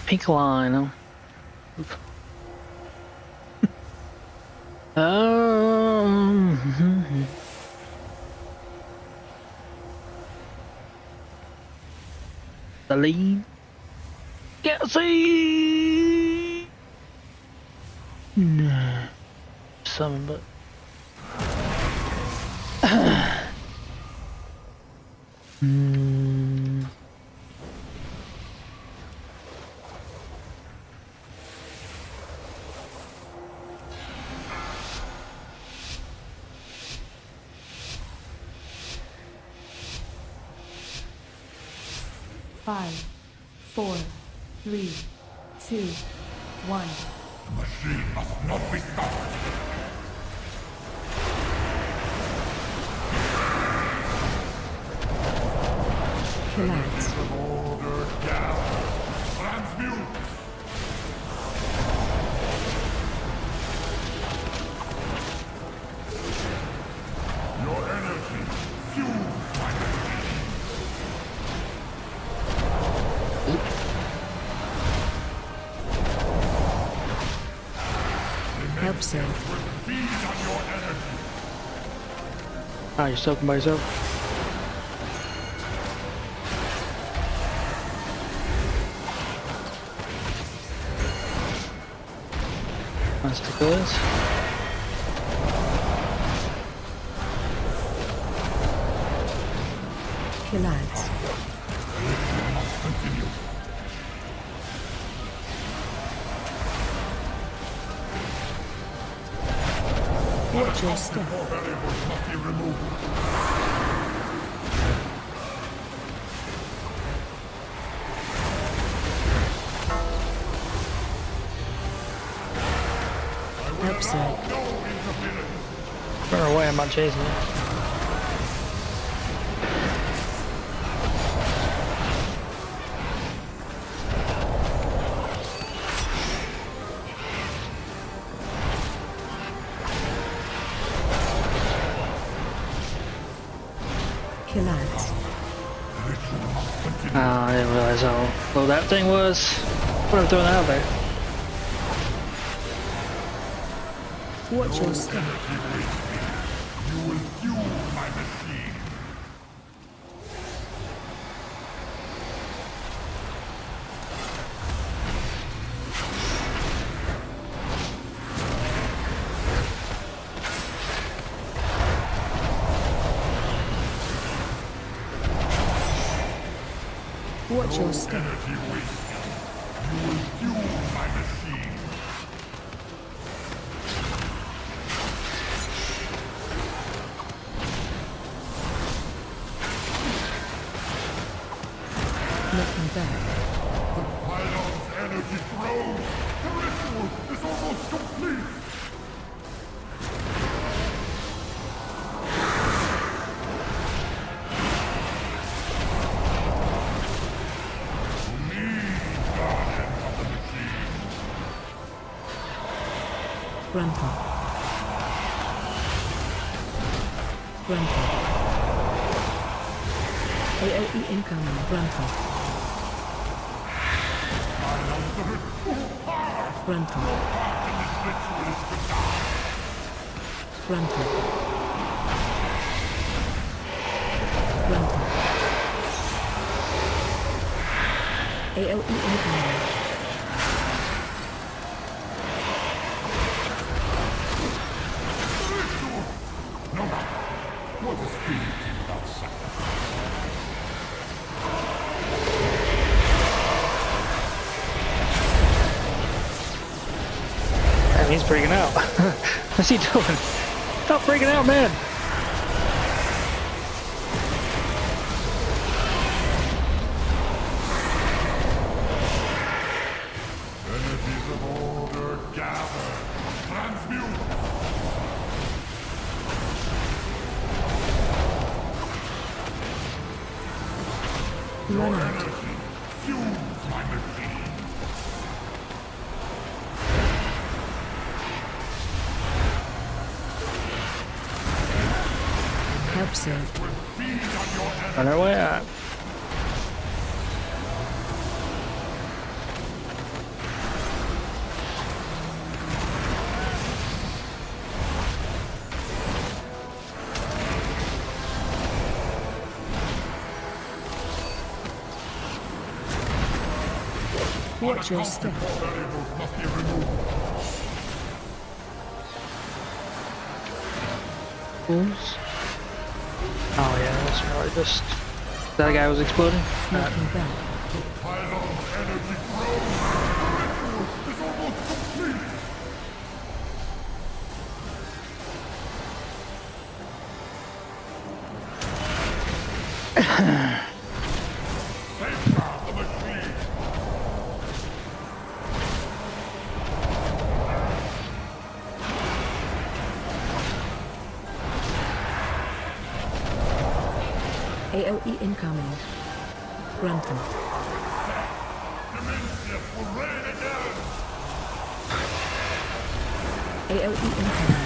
Pink line. The lead. Can't see. No. Summon, but. Hmm. Five, 4, 3, 2, 1. The machine must not be stopped. Collapse. Order gather. Transmute. Your energy fuels my machine. Help save. Feed on your energy. Ah, you're soaking by yourself. Let's take this. Collapse. Continue. Watch your step. All variables must be removed. Help save. No interference. Run away, I'm not chasing you. Collapse. Oh, I didn't realize how low that thing was. What am I throwing that out there? Watch your step. You will fuel my machine. Watch your step. Energy wasted. You will fuel my machine. Looking back. The pylon's energy grows. The ritual is almost complete. Grandpa. Grandpa. AOE incoming. Grandpa. Grandpa. Grandpa. Grandpa. AOE incoming. No matter. What is feeding without sacrifice? Man, he's breaking out. What's he doing? Stop breaking out, man! Energies of order gather. Transmute. Run out. Energy fuels my machine. Help save. Feed on your energy. On our way out. Watch your step. Variables must be removed. Looms. Oh yeah, that's probably just that guy was exploding. Making back. AOE incoming. Grantham. AOE incoming.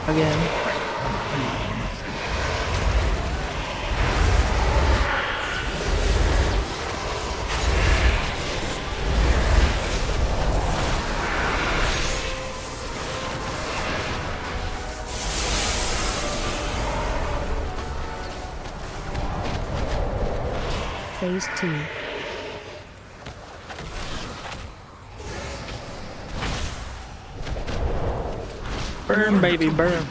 Again. Phase 2. Burn, baby, burn.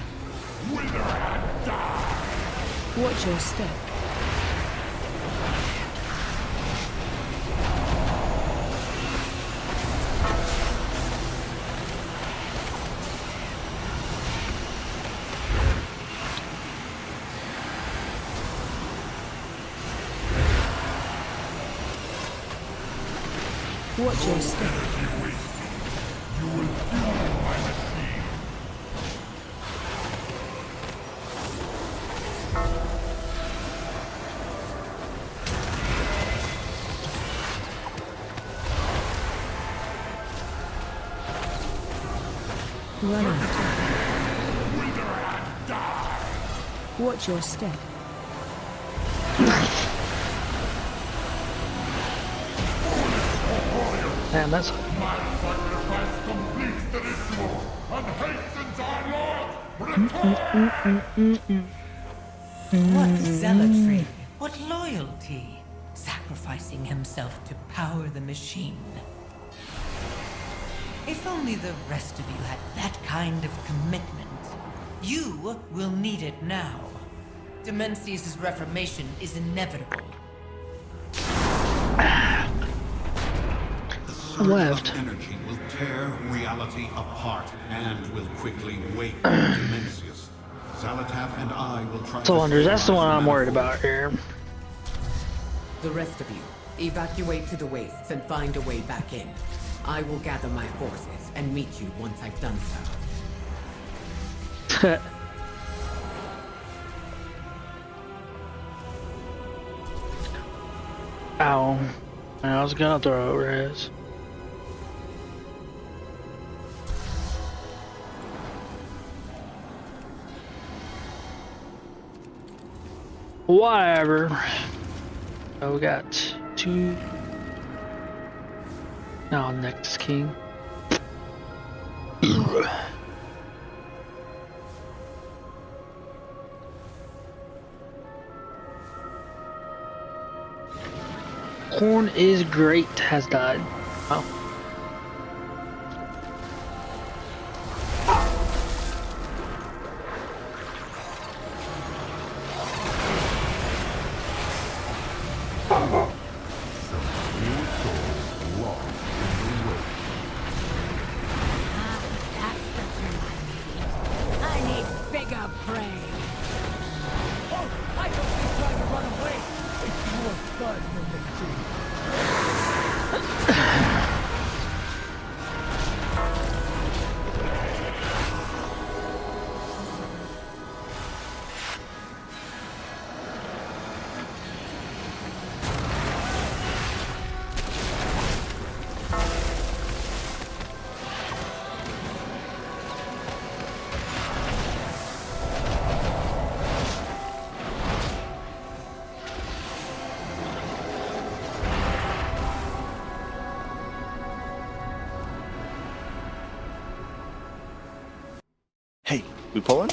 Watch your step. Watch your step. Run out. Watch your step. Man, that's My sacrifice completes the ritual and hastens our Lord. What zealotry, what loyalty, sacrificing himself to power the machine. If only the rest of you had that kind of commitment. You will need it now. Dimensius' reformation is inevitable. left. Energy will tear reality apart and will quickly wake Dimensius. Xalatath and I will try So wonders, that's the one I'm worried about here. The rest of you, evacuate to the wastes and find a way back in. I will gather my forces and meet you once I've done so. Ow. I was gonna throw over his. Whatever. Oh, we got two. Now Nexus-King. Corn is great has died. Oh. Hey, we pulling?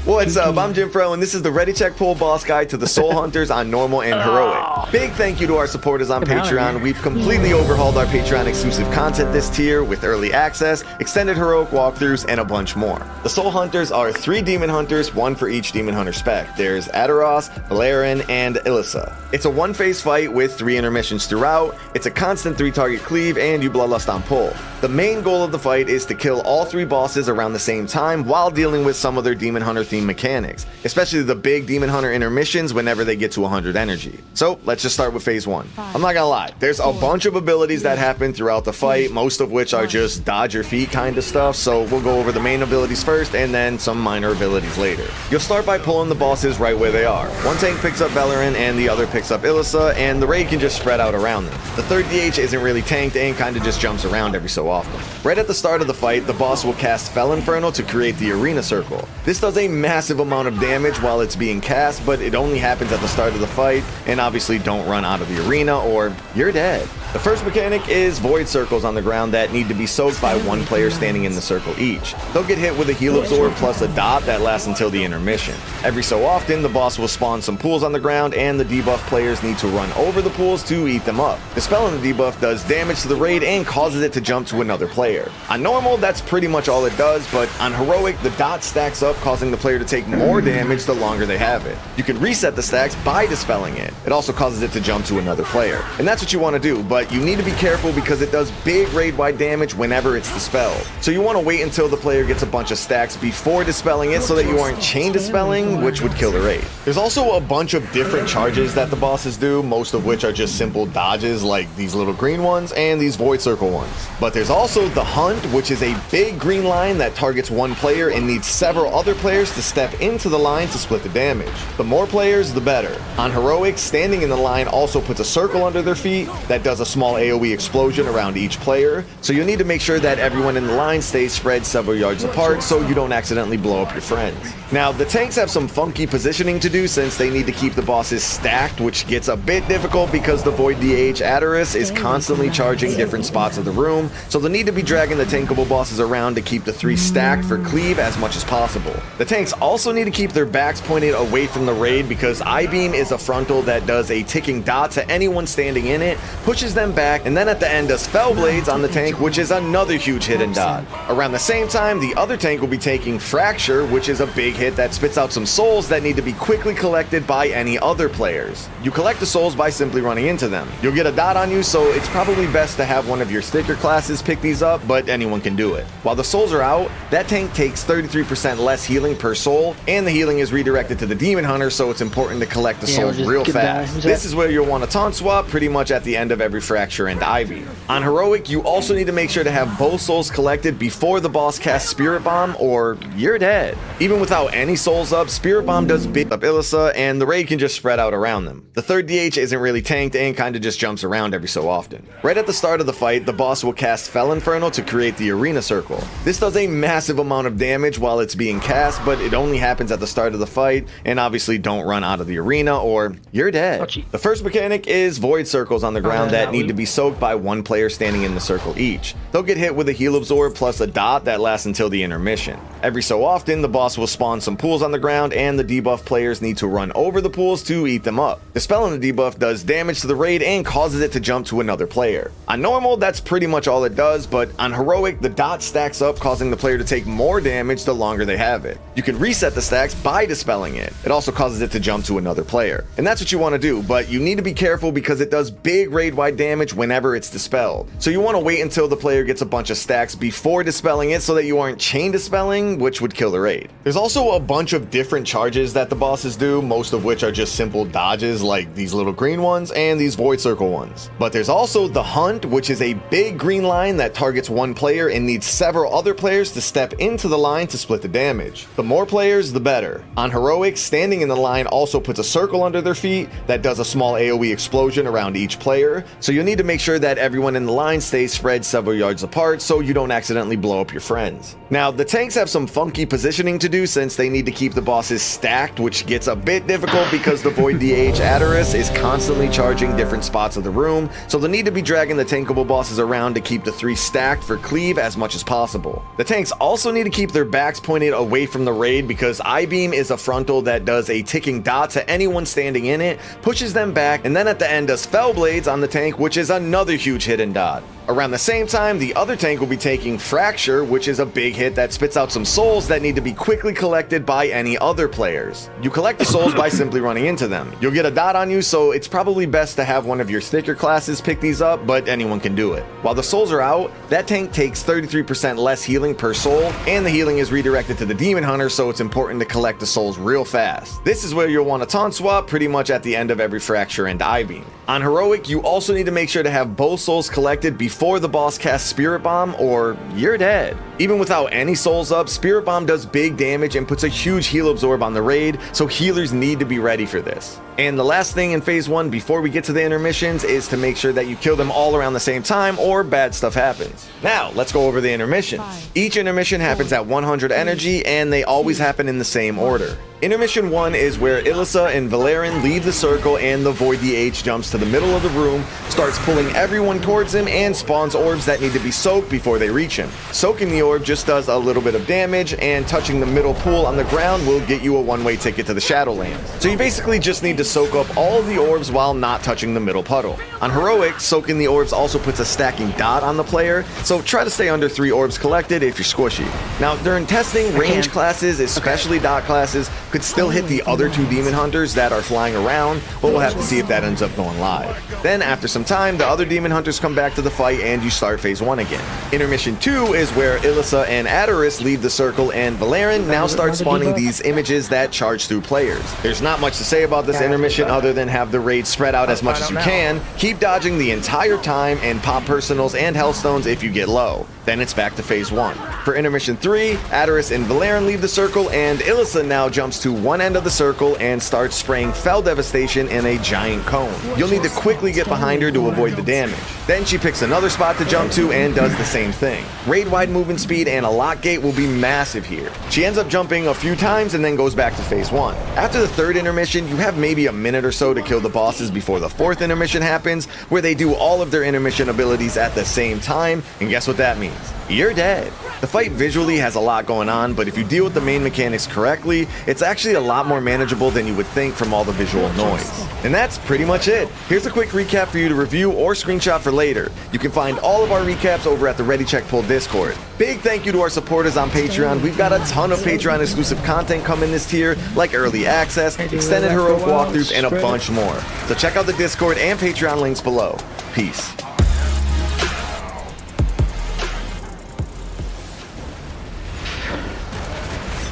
What's up? I'm Jim Pro, and this is the Ready Check Pull Boss Guide to the Soul Hunters on Normal and Heroic. Big thank you to our supporters on Patreon. We've completely overhauled our Patreon exclusive content this tier with early access, extended Heroic walkthroughs, and a bunch more. The Soul Hunters are 3 Demon Hunters, 1 for each Demon Hunter spec. There's Azeroth, Valerian, and Ilissa. It's a 1-phase fight with 3 intermissions throughout. It's a constant 3-target cleave, and you bloodlust on pull. The main goal of the fight is to kill all 3 bosses around the same time while dealing with some of their Demon Hunter themed mechanics, especially the big Demon Hunter intermissions whenever they get to 100 energy. So let's just start with phase 1. I'm not gonna lie, there's a bunch of abilities that happen throughout the fight, most of which are just dodge your feet kind of stuff, so we'll go over the main abilities first and then some minor abilities later. You'll start by pulling the bosses right where they are. One tank picks up Valerian and the other picks up Ilissa, and the raid can just spread out around them. The third DH isn't really tanked and kinda just jumps around every so often. Right at the start of the fight, the boss will cast Fel Inferno to create the arena circle. This does a massive amount of damage while it's being cast, but it only happens at the start of the fight, and obviously don't run out of the arena or you're dead. The first mechanic is void circles on the ground that need to be soaked by 1 player standing in the circle each. They'll get hit with a heal absorb plus a dot that lasts until the intermission. Every so often, the boss will spawn some pools on the ground, and the debuff players need to run over the pools to eat them up. The spell in the debuff does damage to the raid and causes it to jump to another player. On normal, that's pretty much all it does, but on heroic, the dot stacks up, causing the player to take more damage the longer they have it. You can reset the stacks by dispelling it. It also causes it to jump to another player. And that's what you want to do, but you need to be careful because it does big raid-wide damage whenever it's dispelled. So you want to wait until the player gets a bunch of stacks before dispelling it so that you aren't chain dispelling, which would kill the raid. There's also a bunch of different charges that the bosses do, most of which are just simple dodges like these little green ones and these void circle ones. But there's also the hunt, which is a big green line that targets 1 player and needs several other players to step into the line to split the damage. The more players, the better. On heroic, standing in the line also puts a circle under their feet that does a small AoE explosion around each player, so you need to make sure that everyone in the line stays spread several yards apart so you don't accidentally blow up your friends. Now, the tanks have some funky positioning to do since they need to keep the bosses stacked, which gets a bit difficult because the Void DH Adoris is constantly charging different spots of the room, so they'll need to be dragging the tankable bosses around to keep the 3 stacked for cleave as much as possible. The tanks also need to keep their backs pointed away from the raid because I-Beam is a frontal that does a ticking dot to anyone standing in it, pushes them back, and then at the end does Fell Blades on the tank, which is another huge hidden dot. Around the same time, the other tank will be taking Fracture, which is a big hit that spits out some souls that need to be quickly collected by any other players. You collect the souls by simply running into them. You'll get a dot on you, so it's probably best to have one of your sticker classes pick these up, but anyone can do it. While the souls are out, that tank takes 33% less healing per soul, and the healing is redirected to the Demon Hunter, so it's important to collect the souls real fast. This is where you'll want to taunt swap pretty much at the end of every Fracture and Ivy. On heroic, you also need to make sure to have both souls collected before the boss casts Spirit Bomb, or you're dead. Even without any souls up, Spirit Bomb does beat up Ilissa, and the raid can just spread out around them. The third DH isn't really tanked and kinda just jumps around every so often. Right at the start of the fight, the boss will cast Fel Inferno to create the arena circle. This does a massive amount of damage while it's being cast, but it only happens at the start of the fight, and obviously don't run out of the arena or you're dead. The first mechanic is void circles on the ground that need to be soaked by 1 player standing in the circle each. They'll get hit with a heal absorb plus a dot that lasts until the intermission. Every so often, the boss will spawn some pools on the ground, and the debuff players need to run over the pools to eat them up. The spell in the debuff does damage to the raid and causes it to jump to another player. On normal, that's pretty much all it does, but on heroic, the dot stacks up, causing the player to take more damage the longer they have it. You can reset the stacks by dispelling it. It also causes it to jump to another player. And that's what you want to do, but you need to be careful because it does big raid-wide damage whenever it's dispelled. So you want to wait until the player gets a bunch of stacks before dispelling it so that you aren't chain dispelling, which would kill the raid. There's also a bunch of different charges that the bosses do, most of which are just simple dodges like these little green ones and these void circle ones. But there's also the hunt, which is a big green line that targets 1 player and needs several other players to step into the line to split the damage. The more players, the better. On heroic, standing in the line also puts a circle under their feet that does a small AoE explosion around each player, so you'll need to make sure that everyone in the line stays spread several yards apart so you don't accidentally blow up your friends. Now, the tanks have some funky positioning to do since they need to keep the bosses stacked, which gets a bit difficult because the Void DH Adoris is constantly charging different spots of the room, so they'll need to be dragging the tankable bosses around to keep the 3 stacked for cleave as much as possible. The tanks also need to keep their backs pointed away from the raid raid because I-beam is a frontal that does a ticking dot to anyone standing in it, pushes them back, and then at the end does Fell Blades on the tank, which is another huge hidden dot. Around the same time, the other tank will be taking Fracture, which is a big hit that spits out some souls that need to be quickly collected by any other players. You collect the souls by simply running into them. You'll get a dot on you, so it's probably best to have one of your thicker classes pick these up, but anyone can do it. While the souls are out, that tank takes 33% less healing per soul, and the healing is redirected to the Demon Hunter, so it's important to collect the souls real fast. This is where you'll want to taunt swap pretty much at the end of every Fracture and I-beam. On Heroic, you also need to make sure to have both souls collected before the boss casts Spirit Bomb, or you're dead. Even without any souls up, Spirit Bomb does big damage and puts a huge heal absorb on the raid, so healers need to be ready for this. And the last thing in phase 1 before we get to the intermissions is to make sure that you kill them all around the same time or bad stuff happens. Now, let's go over the intermissions. Each intermission happens at 100 energy and they always happen in the same order. Intermission 1 is where Ilissa and Valerin leave the circle and the Void DH jumps to the middle of the room, starts pulling everyone towards him, and spawns orbs that need to be soaked before they reach him. Soaking the orb just does a little bit of damage, and touching the middle pool on the ground will get you a one-way ticket to the Shadowlands. So you basically just need to soak up all of the orbs while not touching the middle puddle. On Heroic, soaking the orbs also puts a stacking dot on the player, so try to stay under 3 orbs collected if you're squishy. Now, during testing, range classes, especially dot classes, could still hit the other 2 Demon Hunters that are flying around, but we'll have to see if that ends up going live. Then, after some time, the other Demon Hunters come back to the fight and you start phase 1 again. Intermission 2 is where Ilissa and Adaris leave the circle and Valerin now starts spawning these images that charge through players. There's not much to say about this intermission other than have the raid spread out as much as you can, keep dodging the entire time, and pop personals and hellstones if you get low. Then it's back to phase 1. For intermission 3, Adaris and Valerin leave the circle and Ilissa now jumps to one end of the circle and starts spraying Fell Devastation in a giant cone. You'll need to quickly get behind her to avoid the damage. Then she picks another spot to jump to and does the same thing. Raid-wide movement speed and a lock gate will be massive here. She ends up jumping a few times and then goes back to phase 1. After the 3rd intermission, you have maybe a minute or so to kill the bosses before the 4th intermission happens, where they do all of their intermission abilities at the same time, and guess what that means? You're dead. The fight visually has a lot going on, but if you deal with the main mechanics correctly, it's actually a lot more manageable than you would think from all the visual noise. And that's pretty much it. Here's a quick recap for you to review or screenshot for later. You can find all of our recaps over at the Ready Check Pull Discord. Big thank you to our supporters on Patreon. We've got a ton of Patreon exclusive content coming this tier, like early access, extended heroic walkthroughs, and a bunch more. So check out the Discord and Patreon links below. Peace.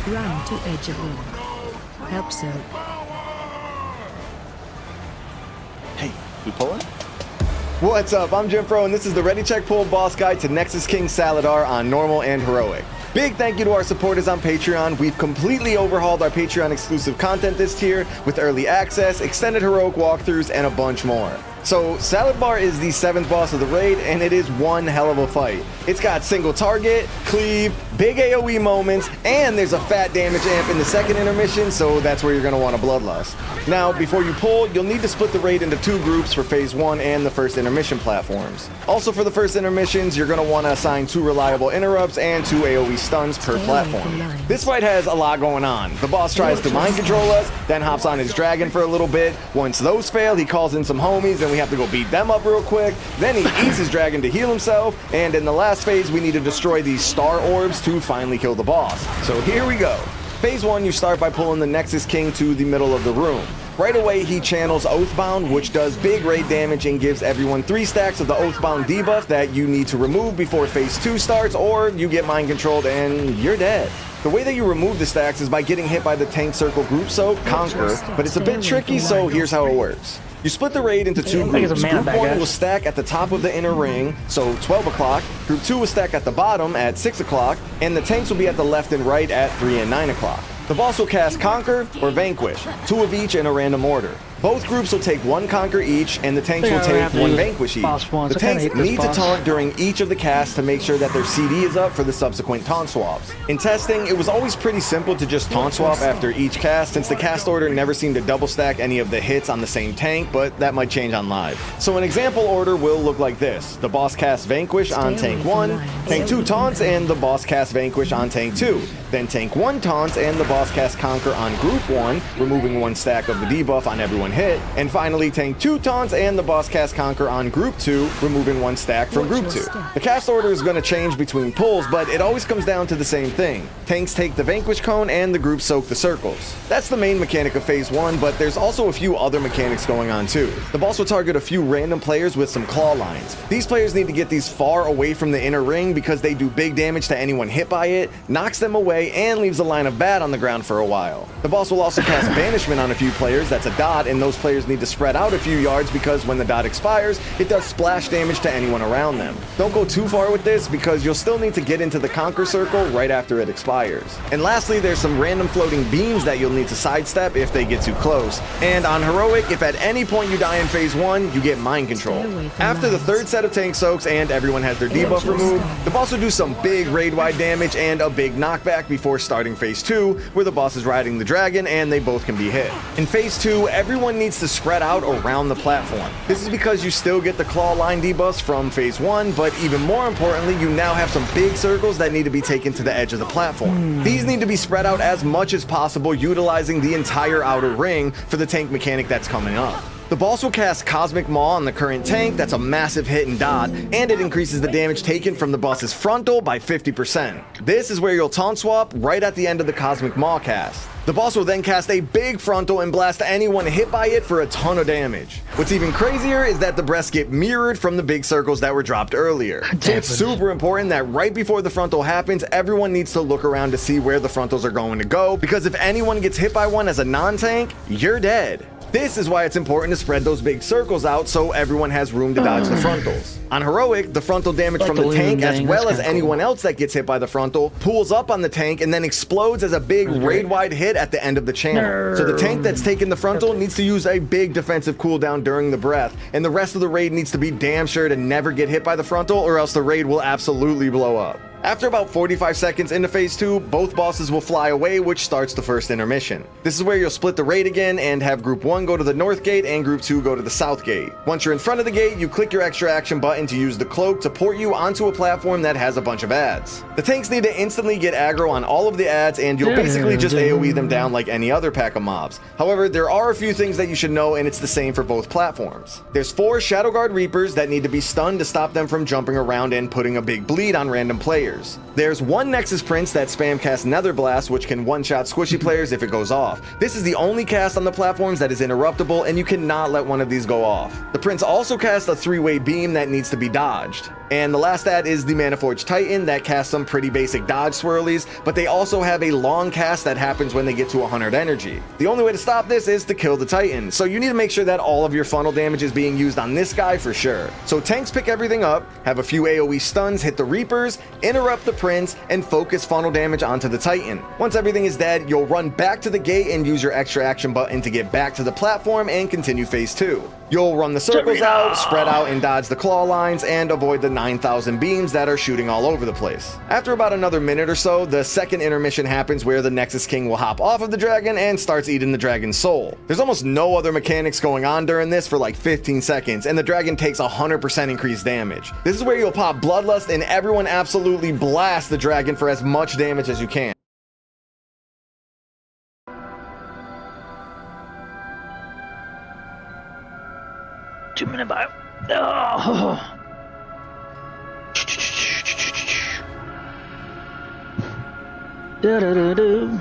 Run to edge of room. Help so. Hey, we pulling? What's up? I'm Jim Fro, and this is the Ready Check Pull Boss Guide to Nexus-King Salhadaar on Normal and Heroic. Big thank you to our supporters on Patreon. We've completely overhauled our Patreon exclusive content this tier with early access, extended heroic walkthroughs, and a bunch more. So, Salhadaar is the 7th boss of the raid, and it is one hell of a fight. It's got single target, cleave, big AoE moments, and there's a fat damage amp in the 2nd intermission, so that's where you're going to want a Bloodlust. Now, before you pull, you'll need to split the raid into 2 groups for phase 1 and the 1st intermission platforms. Also, for the 1st intermissions, you're going to want to assign 2 reliable interrupts and 2 AoE stuns per platform. This fight has a lot going on. The boss tries to mind control us, then hops on his dragon for a little bit. Once those fail, he calls in some homies, and we have to go beat them up real quick. Then he eats his dragon to heal himself, and in the last phase, we need to destroy these star orbs to finally kill the boss. So here we go. Phase 1, you start by pulling the Nexus-King to the middle of the room. Right away, he channels Oathbound, which does big raid damage and gives everyone 3 stacks of the Oathbound debuff that you need to remove before phase 2 starts, or you get mind controlled and you're dead. The way that you remove the stacks is by getting hit by the tank circle group soak, Conquer, but it's a bit tricky, so here's how it works. You split the raid into 2 groups. Group 1 will stack at the top of the inner ring, so 12 o'clock. Group 2 will stack at the bottom at 6 o'clock, and the tanks will be at the left and right at 3 and 9 o'clock. The boss will cast Conquer or Vanquish, 2 of each in a random order. Both groups will take 1 conquer each, and the tanks will take 1 vanquish each. The tanks need to taunt during each of the casts to make sure that their CD is up for the subsequent taunt swaps. In testing, it was always pretty simple to just taunt swap after each cast, since the cast order never seemed to double stack any of the hits on the same tank, but that might change on live. So an example order will look like this. The boss casts Vanquish on tank 1, tank 2 taunts, and the boss casts Vanquish on tank 2. Then tank 1 taunts, and the boss casts Conquer on group 1, removing 1 stack of the debuff on everyone hit. And finally, tank 2 taunts, and the boss casts Conquer on group 2, removing 1 stack from group 2. The cast order is going to change between pulls, but it always comes down to the same thing. Tanks take the Vanquish cone, and the groups soak the circles. That's the main mechanic of phase 1, but there's also a few other mechanics going on too. The boss will target a few random players with some claw lines. These players need to get these far away from the inner ring because they do big damage to anyone hit by it, knocks them away, and leaves a line of bat on the ground for a while. The boss will also cast Banishment on a few players. That's a dot, and those players need to spread out a few yards because when the dot expires, it does splash damage to anyone around them. Don't go too far with this because you'll still need to get into the conquer circle right after it expires. And lastly, there's some random floating beams that you'll need to sidestep if they get too close. And on heroic, if at any point you die in phase 1, you get mind control. After the 3rd set of tank soaks and everyone has their debuff removed, the boss will do some big raid-wide damage and a big knockback before starting phase 2, where the boss is riding the dragon and they both can be hit. In phase 2, everyone needs to spread out around the platform. This is because you still get the claw line debuffs from phase 1, but even more importantly, you now have some big circles that need to be taken to the edge of the platform. These need to be spread out as much as possible, utilizing the entire outer ring for the tank mechanic that's coming up. The boss will cast Cosmic Maw on the current tank. That's a massive hit and dot, and it increases the damage taken from the boss's frontal by 50%. This is where you'll taunt swap right at the end of the Cosmic Maw cast. The boss will then cast a big frontal and blast anyone hit by it for a ton of damage. What's even crazier is that the breaths get mirrored from the big circles that were dropped earlier. So it's super important that right before the frontal happens, everyone needs to look around to see where the frontals are going to go, because if anyone gets hit by one as a non-tank, you're dead. This is why it's important to spread those big circles out so everyone has room to dodge the frontals. On heroic, the frontal damage from the tank, as well as anyone else that gets hit by the frontal, pulls up on the tank and then explodes as a big raid-wide hit at the end of the channel. So the tank that's taking the frontal needs to use a big defensive cooldown during the breath, and the rest of the raid needs to be damn sure to never get hit by the frontal, or else the raid will absolutely blow up. After about 45 seconds into phase 2, both bosses will fly away, which starts the first intermission. This is where you'll split the raid again and have group 1 go to the north gate and group 2 go to the south gate. Once you're in front of the gate, you click your extra action button to use the cloak to port you onto a platform that has a bunch of ads. The tanks need to instantly get aggro on all of the ads, and you'll basically just AoE them down like any other pack of mobs. However, there are a few things that you should know, and it's the same for both platforms. There's 4 Shadow Guard Reapers that need to be stunned to stop them from jumping around and putting a big bleed on random players. There's 1 Nexus Prince that spam casts Nether Blast, which can one-shot squishy players if it goes off. This is the only cast on the platforms that is interruptible, and you cannot let one of these go off. The Prince also casts a 3-way beam that needs to be dodged. And the last ad is the Manaforge Titan that casts some pretty basic dodge swirlies, but they also have a long cast that happens when they get to 100 energy. The only way to stop this is to kill the Titan, so you need to make sure that all of your funnel damage is being used on this guy for sure. So tanks pick everything up, have a few AoE stuns, hit the Reapers, interrupt the Prince, and focus funnel damage onto the Titan. Once everything is dead, you'll run back to the gate and use your extra action button to get back to the platform and continue phase 2. You'll run the circles out, spread out and dodge the claw lines, and avoid the 9,000 beams that are shooting all over the place. After about another minute or so, the second intermission happens where the Nexus King will hop off of the dragon and starts eating the dragon's soul. There's almost no other mechanics going on during this for like 15 seconds, and the dragon takes 100% increased damage. This is where you'll pop Bloodlust and everyone absolutely blast the dragon for as much damage as you can. Two-minute bio. Oh. Da-da-da-da.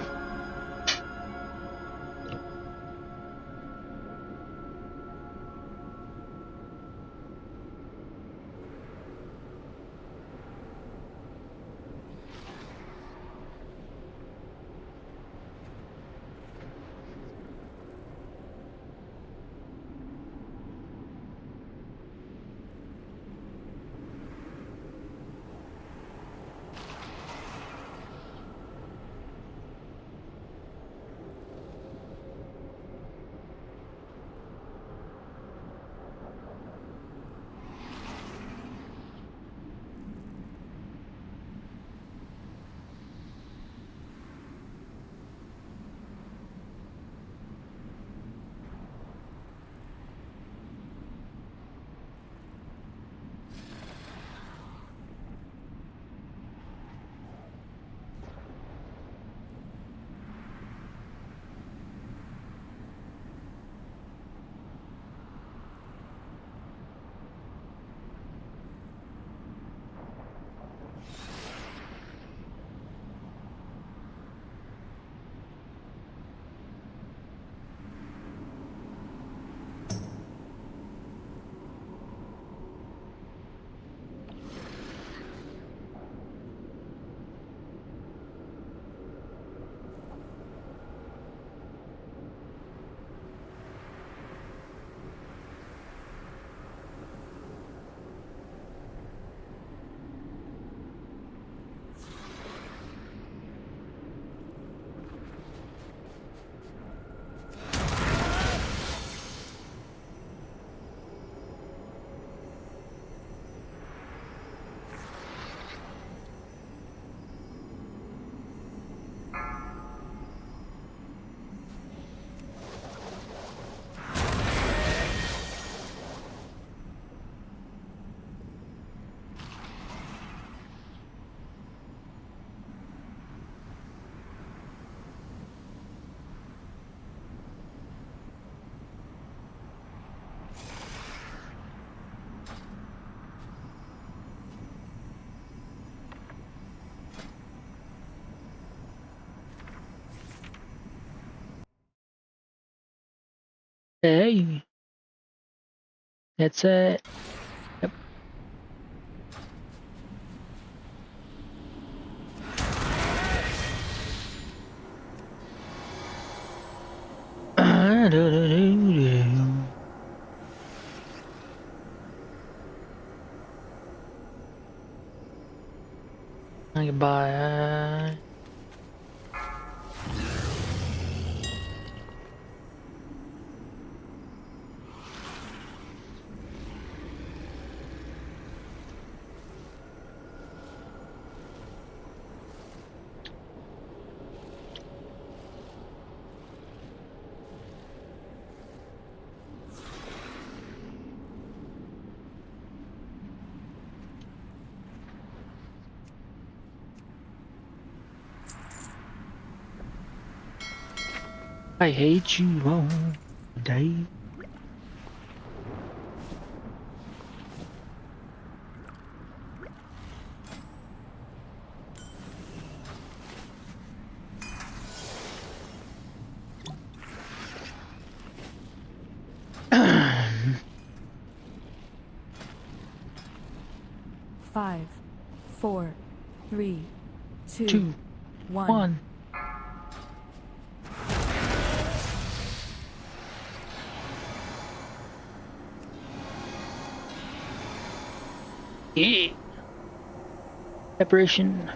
Hey. That's it. Yep. Goodbye. I hate you all day. Five, four, three, two, Two, one. Yeah. Separation.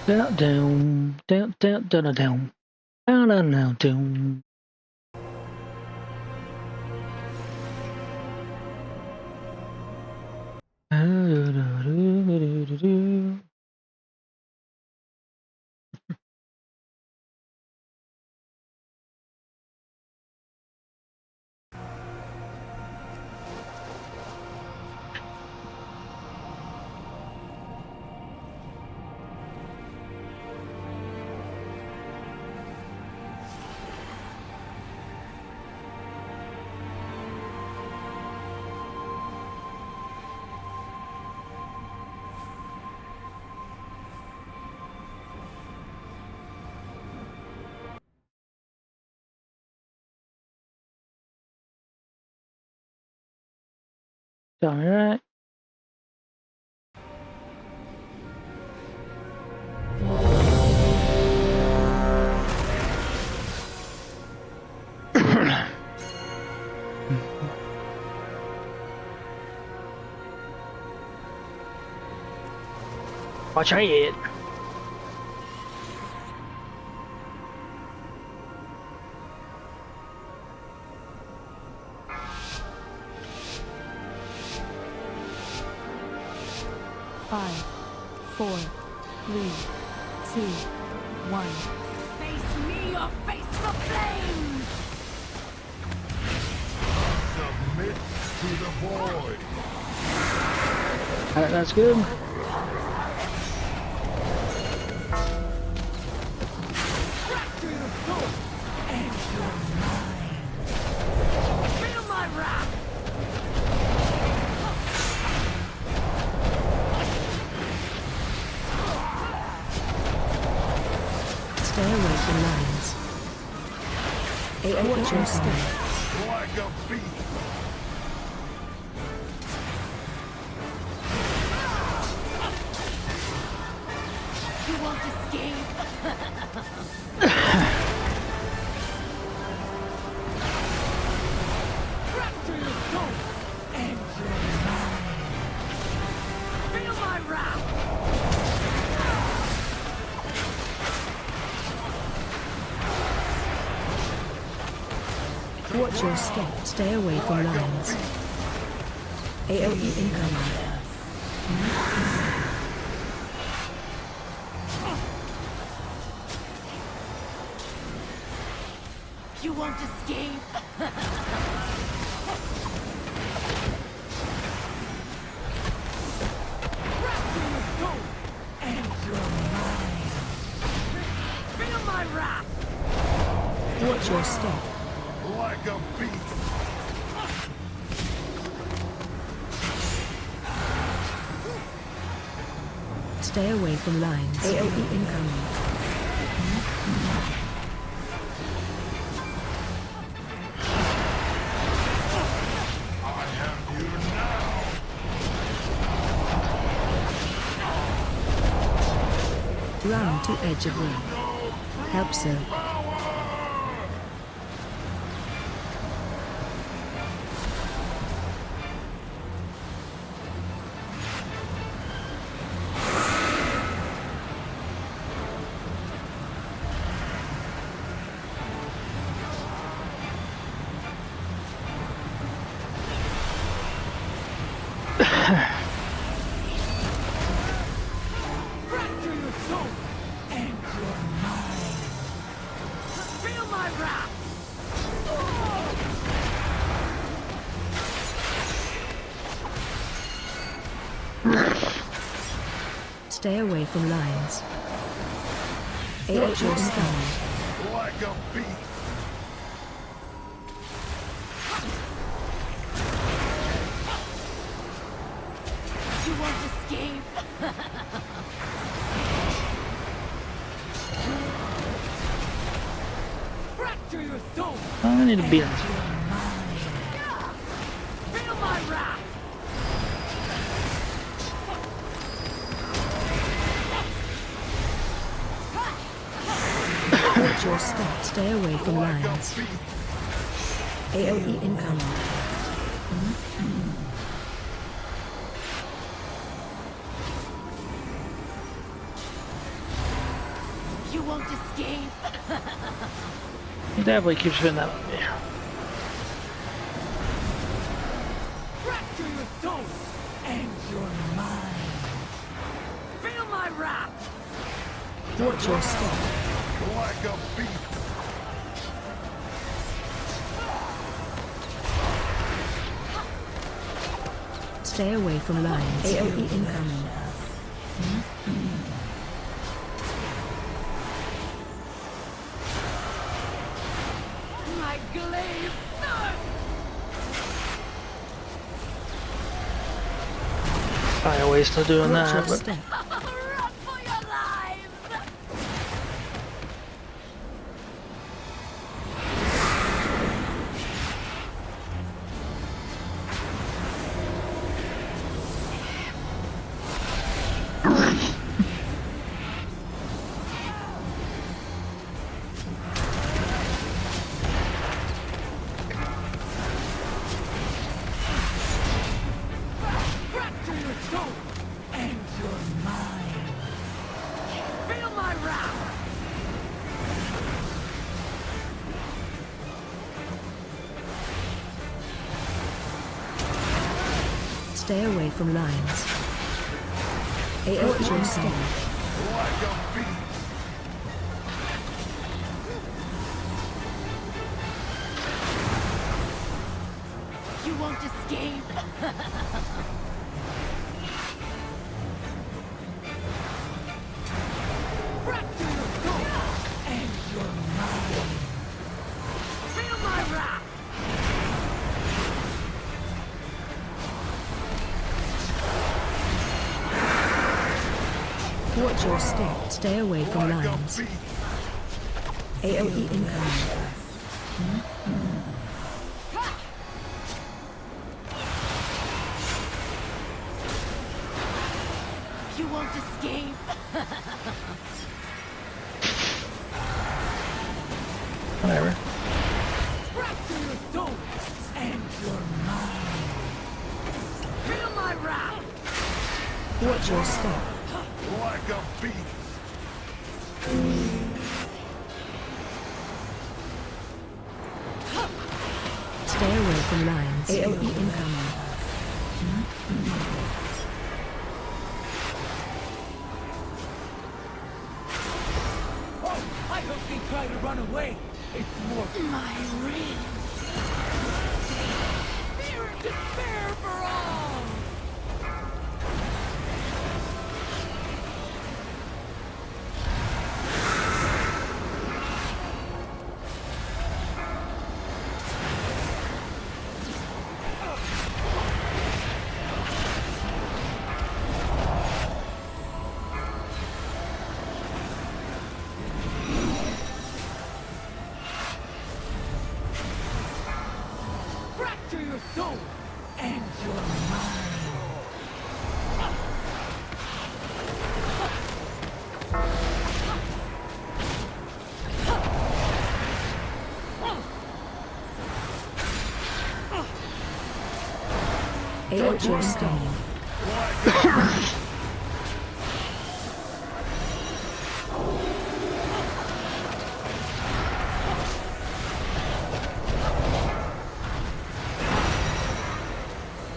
Down, down, down, down, down, down, down, down, down, down. All right. Watch your head. five, four, three, two, one. Face me or face the flames! Submit to the void. All right, that's good. Feel my wrath! Stay away from lines. Watch your step. Like a beast. You won't escape! Fracture your soul! And your mind! Feel my wrath! Watch your step. Stay away from lines. AOE incoming. You won't escape! Watch your step. Like a beast. Stay away from lines. AoE incoming. I have you now. Run to edge of ring. Help sir. Fracture your soul and your mind. Feel my wrath. Stay away from lines. AoE incoming. Like a beast. You won't escape. Fracture your soul. I need to beat him. Feel my wrath. Watch your step. Stay away from lines. AoE incoming. You won't escape. He definitely keeps hitting that on me. Fracture your soul and your mind. Feel my wrath. Watch your step. Like a beast. Stay away from lines. AoE incoming. My glaive thirst. Probably a waste of doing Watch your that, but step. Run for your lives. Fracture your soul and your mind. Feel my wrath. Stay away from lines. AoE incoming. Like a beast. You won't escape. Fracture your soul and your mind. Feel my wrath. Watch your step. Stay away from Like a lines. beast. AoE incoming. You won't escape. whatever. Fracture your soul and your mind. Feel my wrath. Watch your step. Like a beast. Stay away from lines. AoE incoming. Oh, I hope they try to run away. It's more my ribs. Fear and despair for all. Watch your step.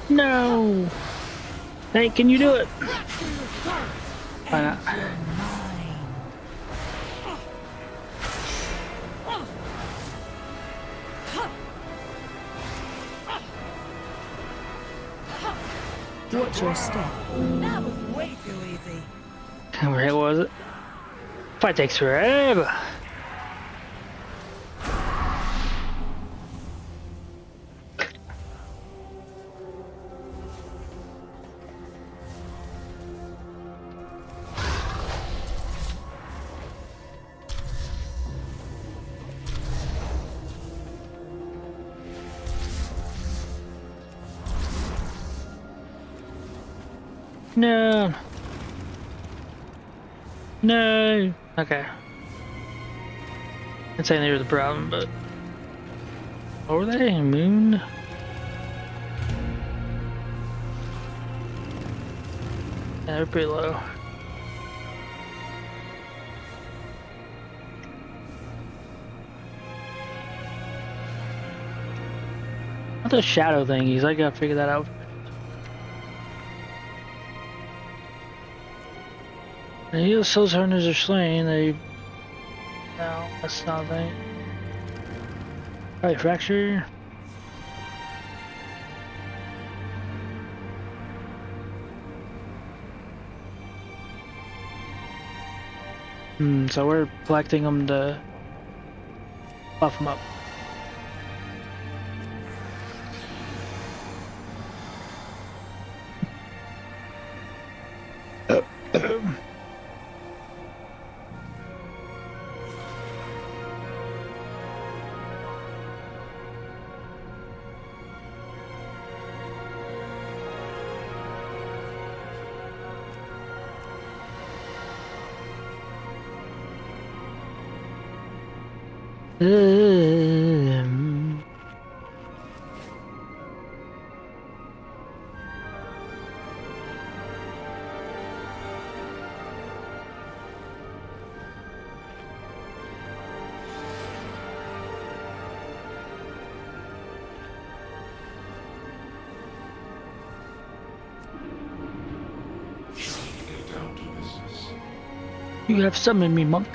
No! Hey, can you do it? Why not? Watch your step. That was way too easy. Where was it? Fight takes forever. No. No. Okay. I'd say they were the problem, but what were they? Moon? Yeah, they're pretty low. What the shadow thingies? I gotta figure that out. The soul hunters are slain. They. No, that's not that. Right, fracture. So we're collecting them to buff them up. You have summoned me, monk.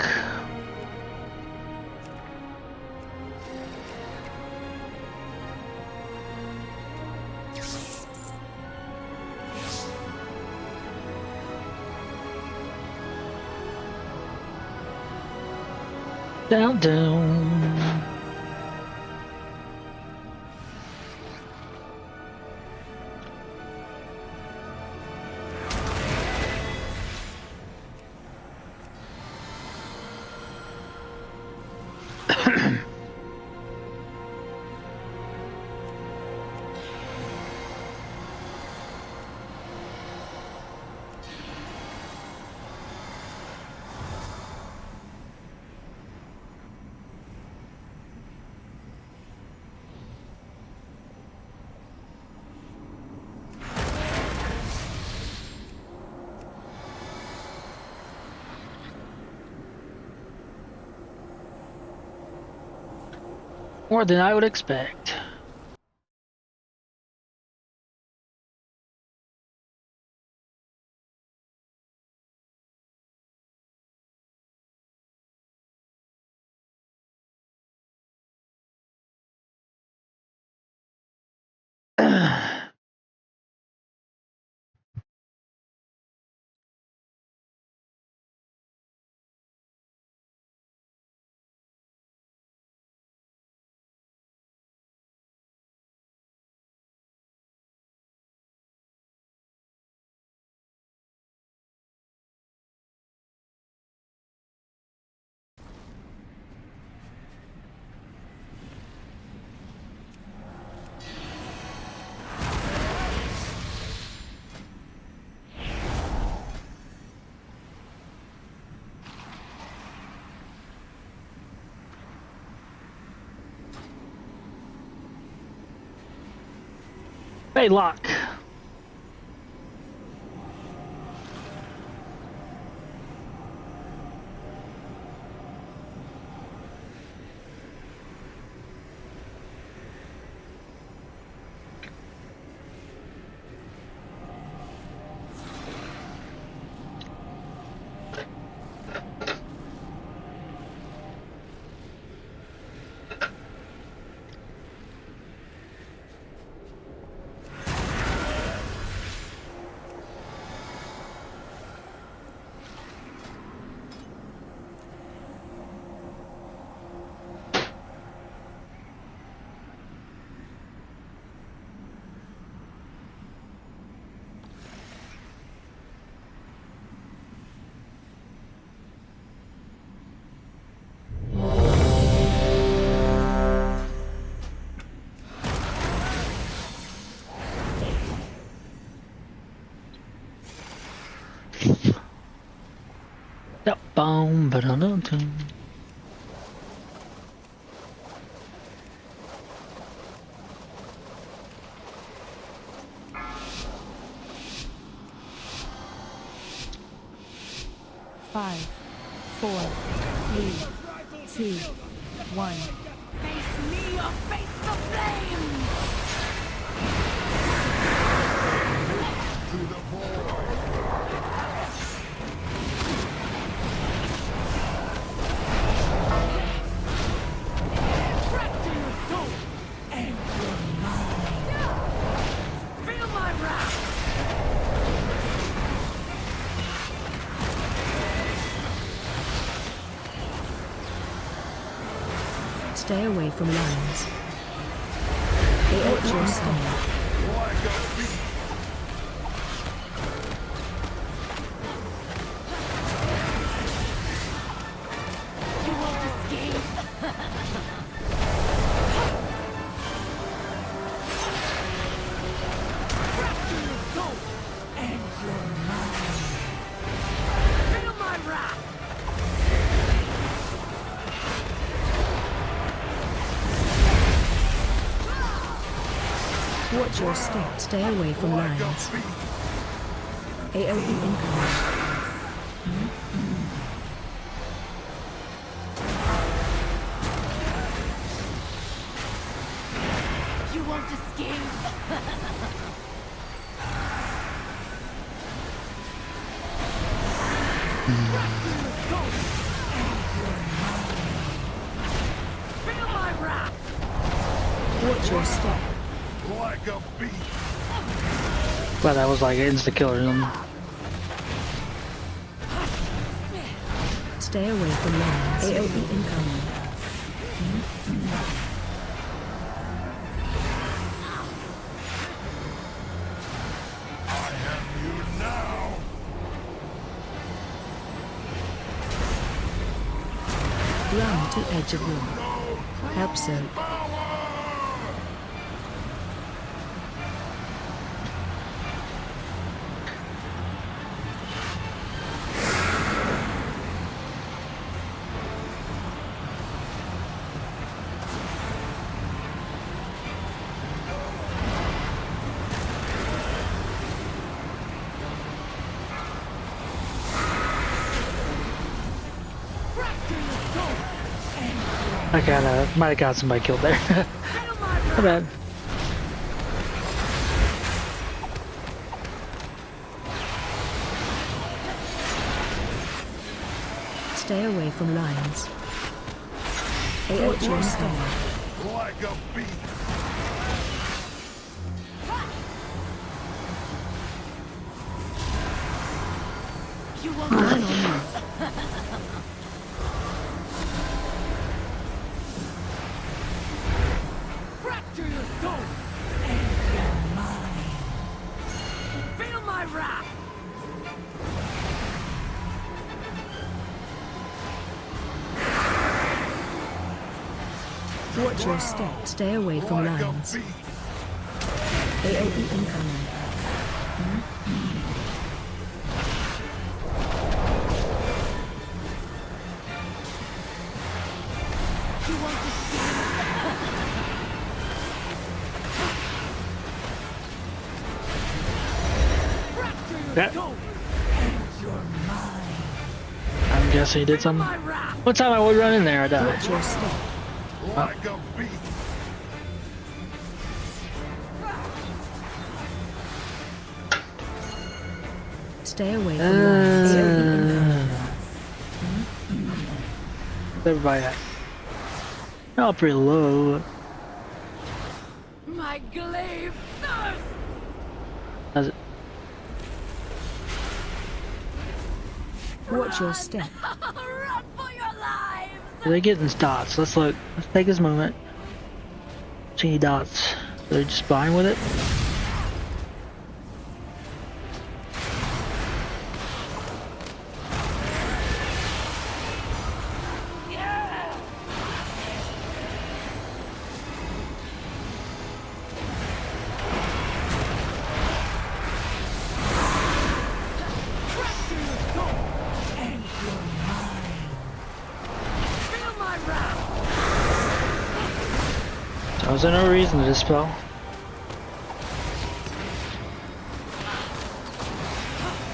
Down, down. More than I would expect. Hey, lock. Yep. Boom. Ba-dum-dum. 5, 4, 3, 2, 1. Face me or face the flames! Fracture your soul and your mind. Feel my wrath! Stay away from lions. Watch your step. You won't escape! Fracture your soul and your mind. Feel my wrath! Watch your step. Stay away from lions. AoE incoming. You won't escape! Feel my wrath! Watch your step. Like a beast. Well, that was like insta killer. Stay away from lions. AoE incoming. I have you now. Run to edge of room. Help so. I might have got somebody killed there. My bad. Stay away from lions. Watch your step. Like a beast. You won't Run on you. fracture your soul and your mind. Feel my wrath! Watch your step. Stay away from Like a lions. beast. AoE incoming. You won't escape! Fracture your Yeah. soul and your mind. I'm guessing he did something. My wrath! One time I would run in there, I died. Watch your step. Like a beast. Stay away from lions. AoE incoming. Everybody at? Oh, pretty low. My glaive thirsts! How's it? Watch your step. Run for your lives! They're getting dots. Let's look. Let's take this moment. See any dots? They're just fine with it. Was there no reason to dispel?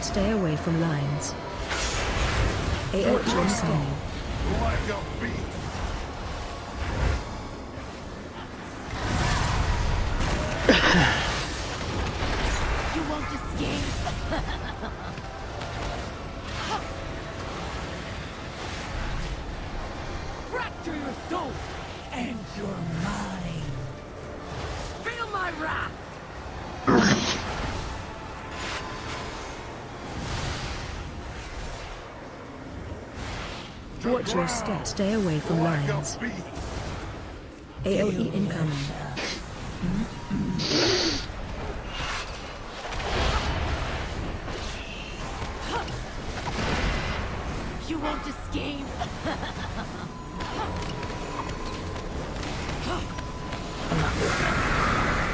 Stay away from lines. AO incoming. Like a beast. You won't escape. Fracture your soul and your mind. Feel my wrath. Watch your step. Stay away from lines. AOE incoming. You won't escape.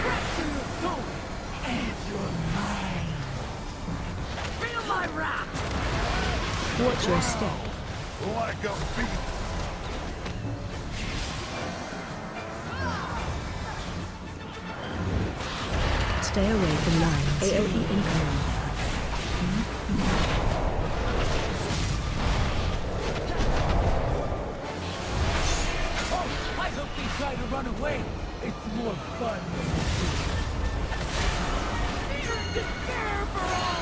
Fracture your soul and your mind. Feel my wrath. Watch your step. Like a beast. Stay away from lines. AOE incoming. I hope they try to run away. It's more fun than despair for all.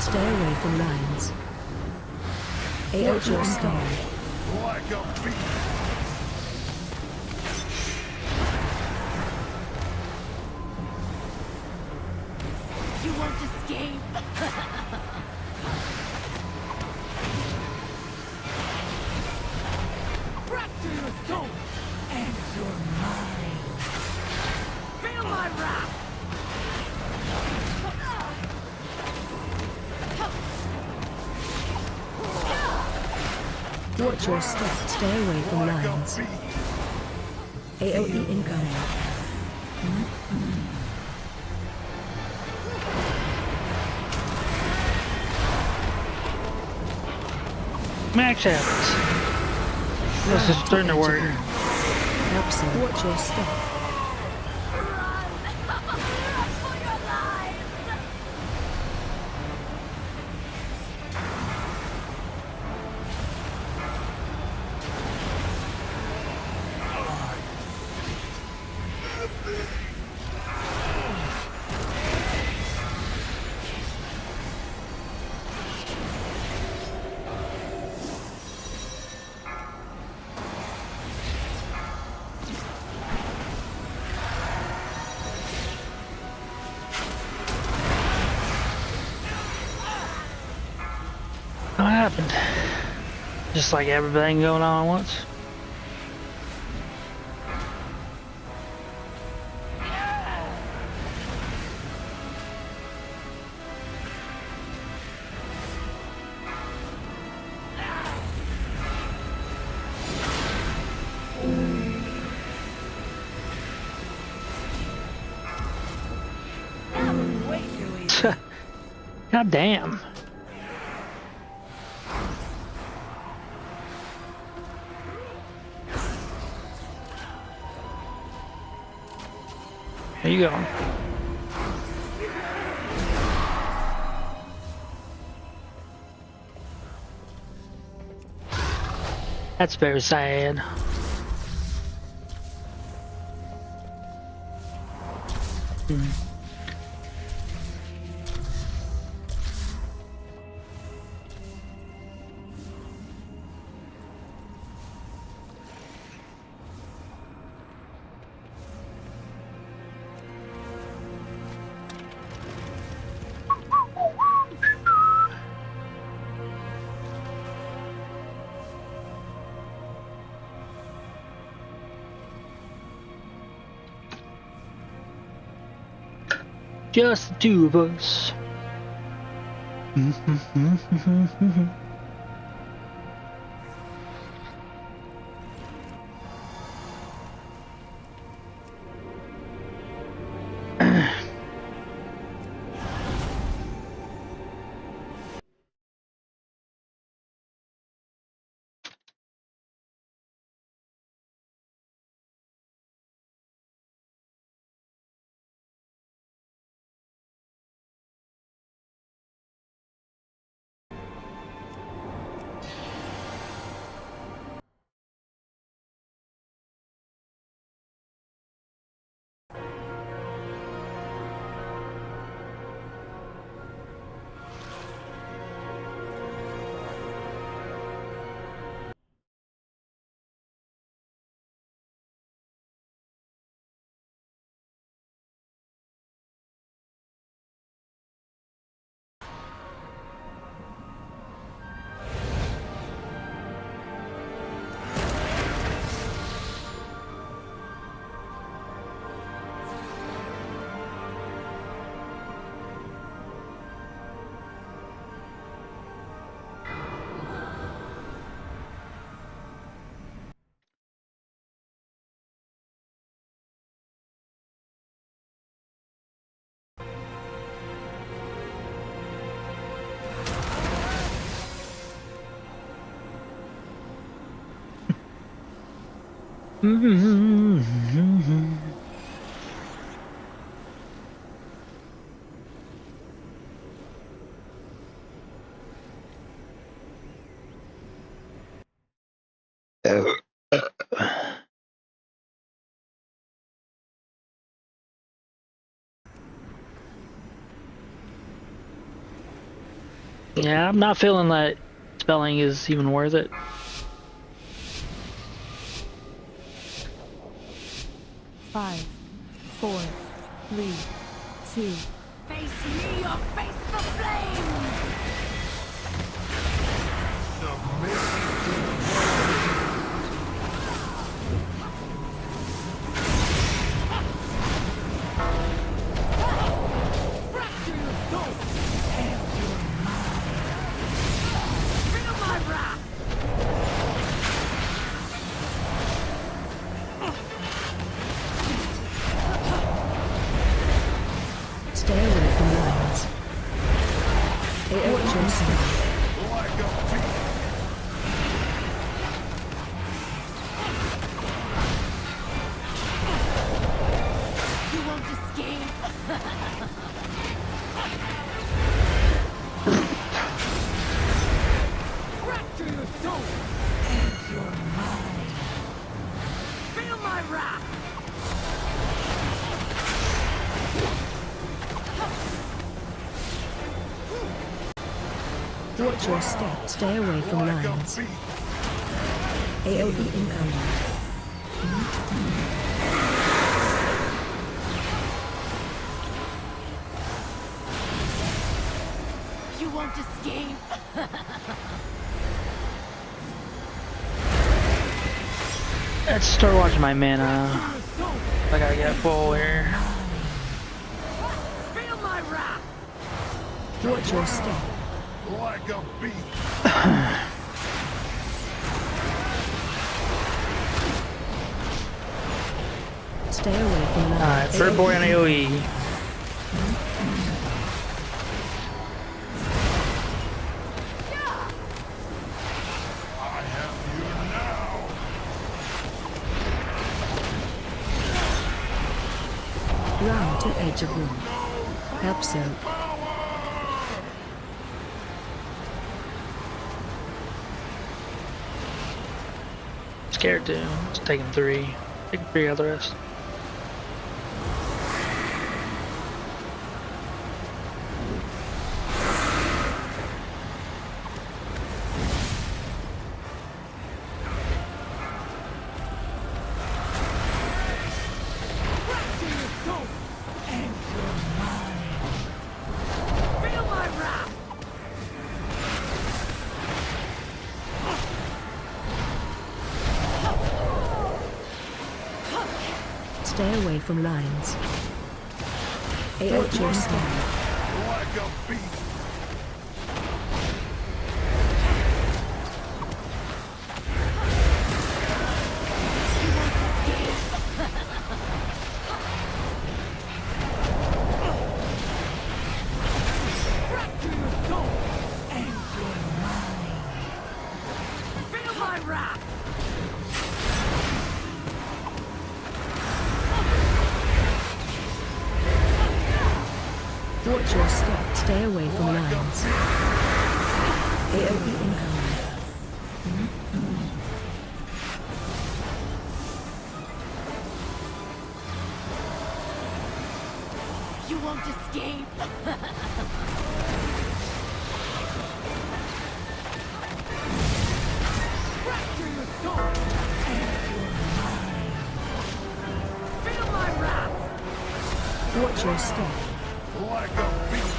Stay away from lines. AOE your step. Like a beast. You won't escape. Fracture your soul and your mind. Feel my wrath. Watch your step. Stay away from lines. AOE incoming. Max happens. This is starting to work. Absent. Watch your step. For your lives. What happened? Just like everything going on at once? Way too easy. God damn. There you go. That's very sad. Just the two of us. Yeah, I'm not feeling that spelling is even worth it. Five, 4, 3, 2. Face me or face the flames! Fracture your soul and your mind. Feel my wrath! Stay away from lines. Watch yourself. You won't escape! Fracture your soul and your mind. Feel my wrath! Watch your step. Stay away from lines. AoE incoming. You won't escape! Let's start watching my mana. I gotta get full here. Feel my wrath! Watch your step. Like a beast. Stay away from lines. Alright, third boy on AoE. I have you now. Round to edge of room. Help so. Scared to. Let's take him 3. Take 3 out of the rest. Fracture your soul and your mind. Feel my wrath! Stay away from lines. AOG scan. Like a beast. Watch your step. Stay away from lines. AOE incoming. You won't escape. Fracture your soul. Feel my wrath. Watch your step. Like a beast.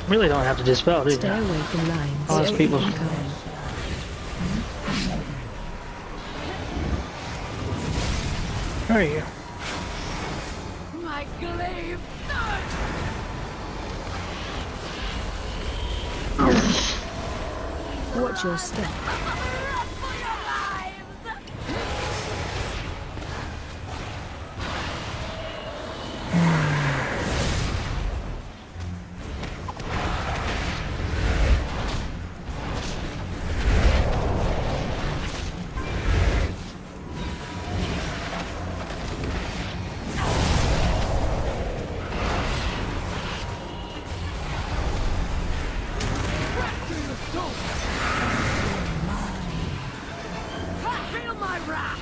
Really don't have to dispel, do you? Stay away from lines. All those AOE people. incoming. Where are you? My glaive. Watch your step. Run for your lives. Feel my wrath.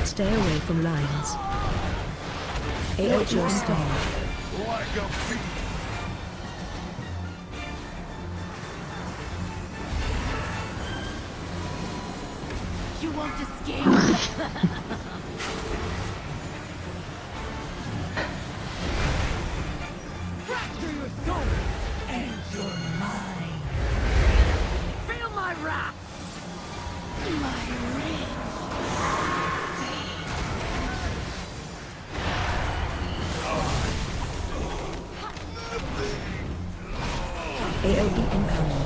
Stay away from lines. AOG your step. Like a beast. You won't escape. Fracture your soul. And you're mine. Feel my wrath. My rage. AOE incoming.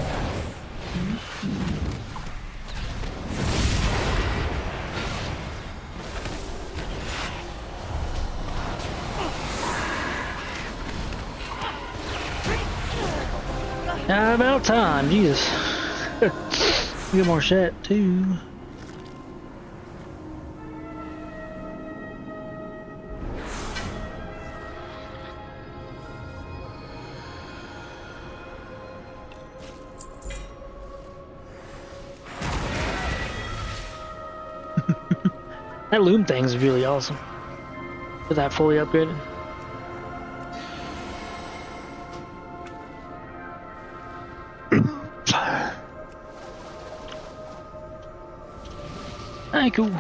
About time, Jesus. Get more shit too. That loom thing's really awesome. With that fully upgraded. Alright, cool.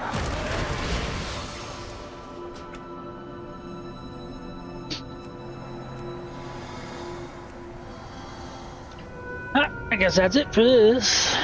I guess that's it for this.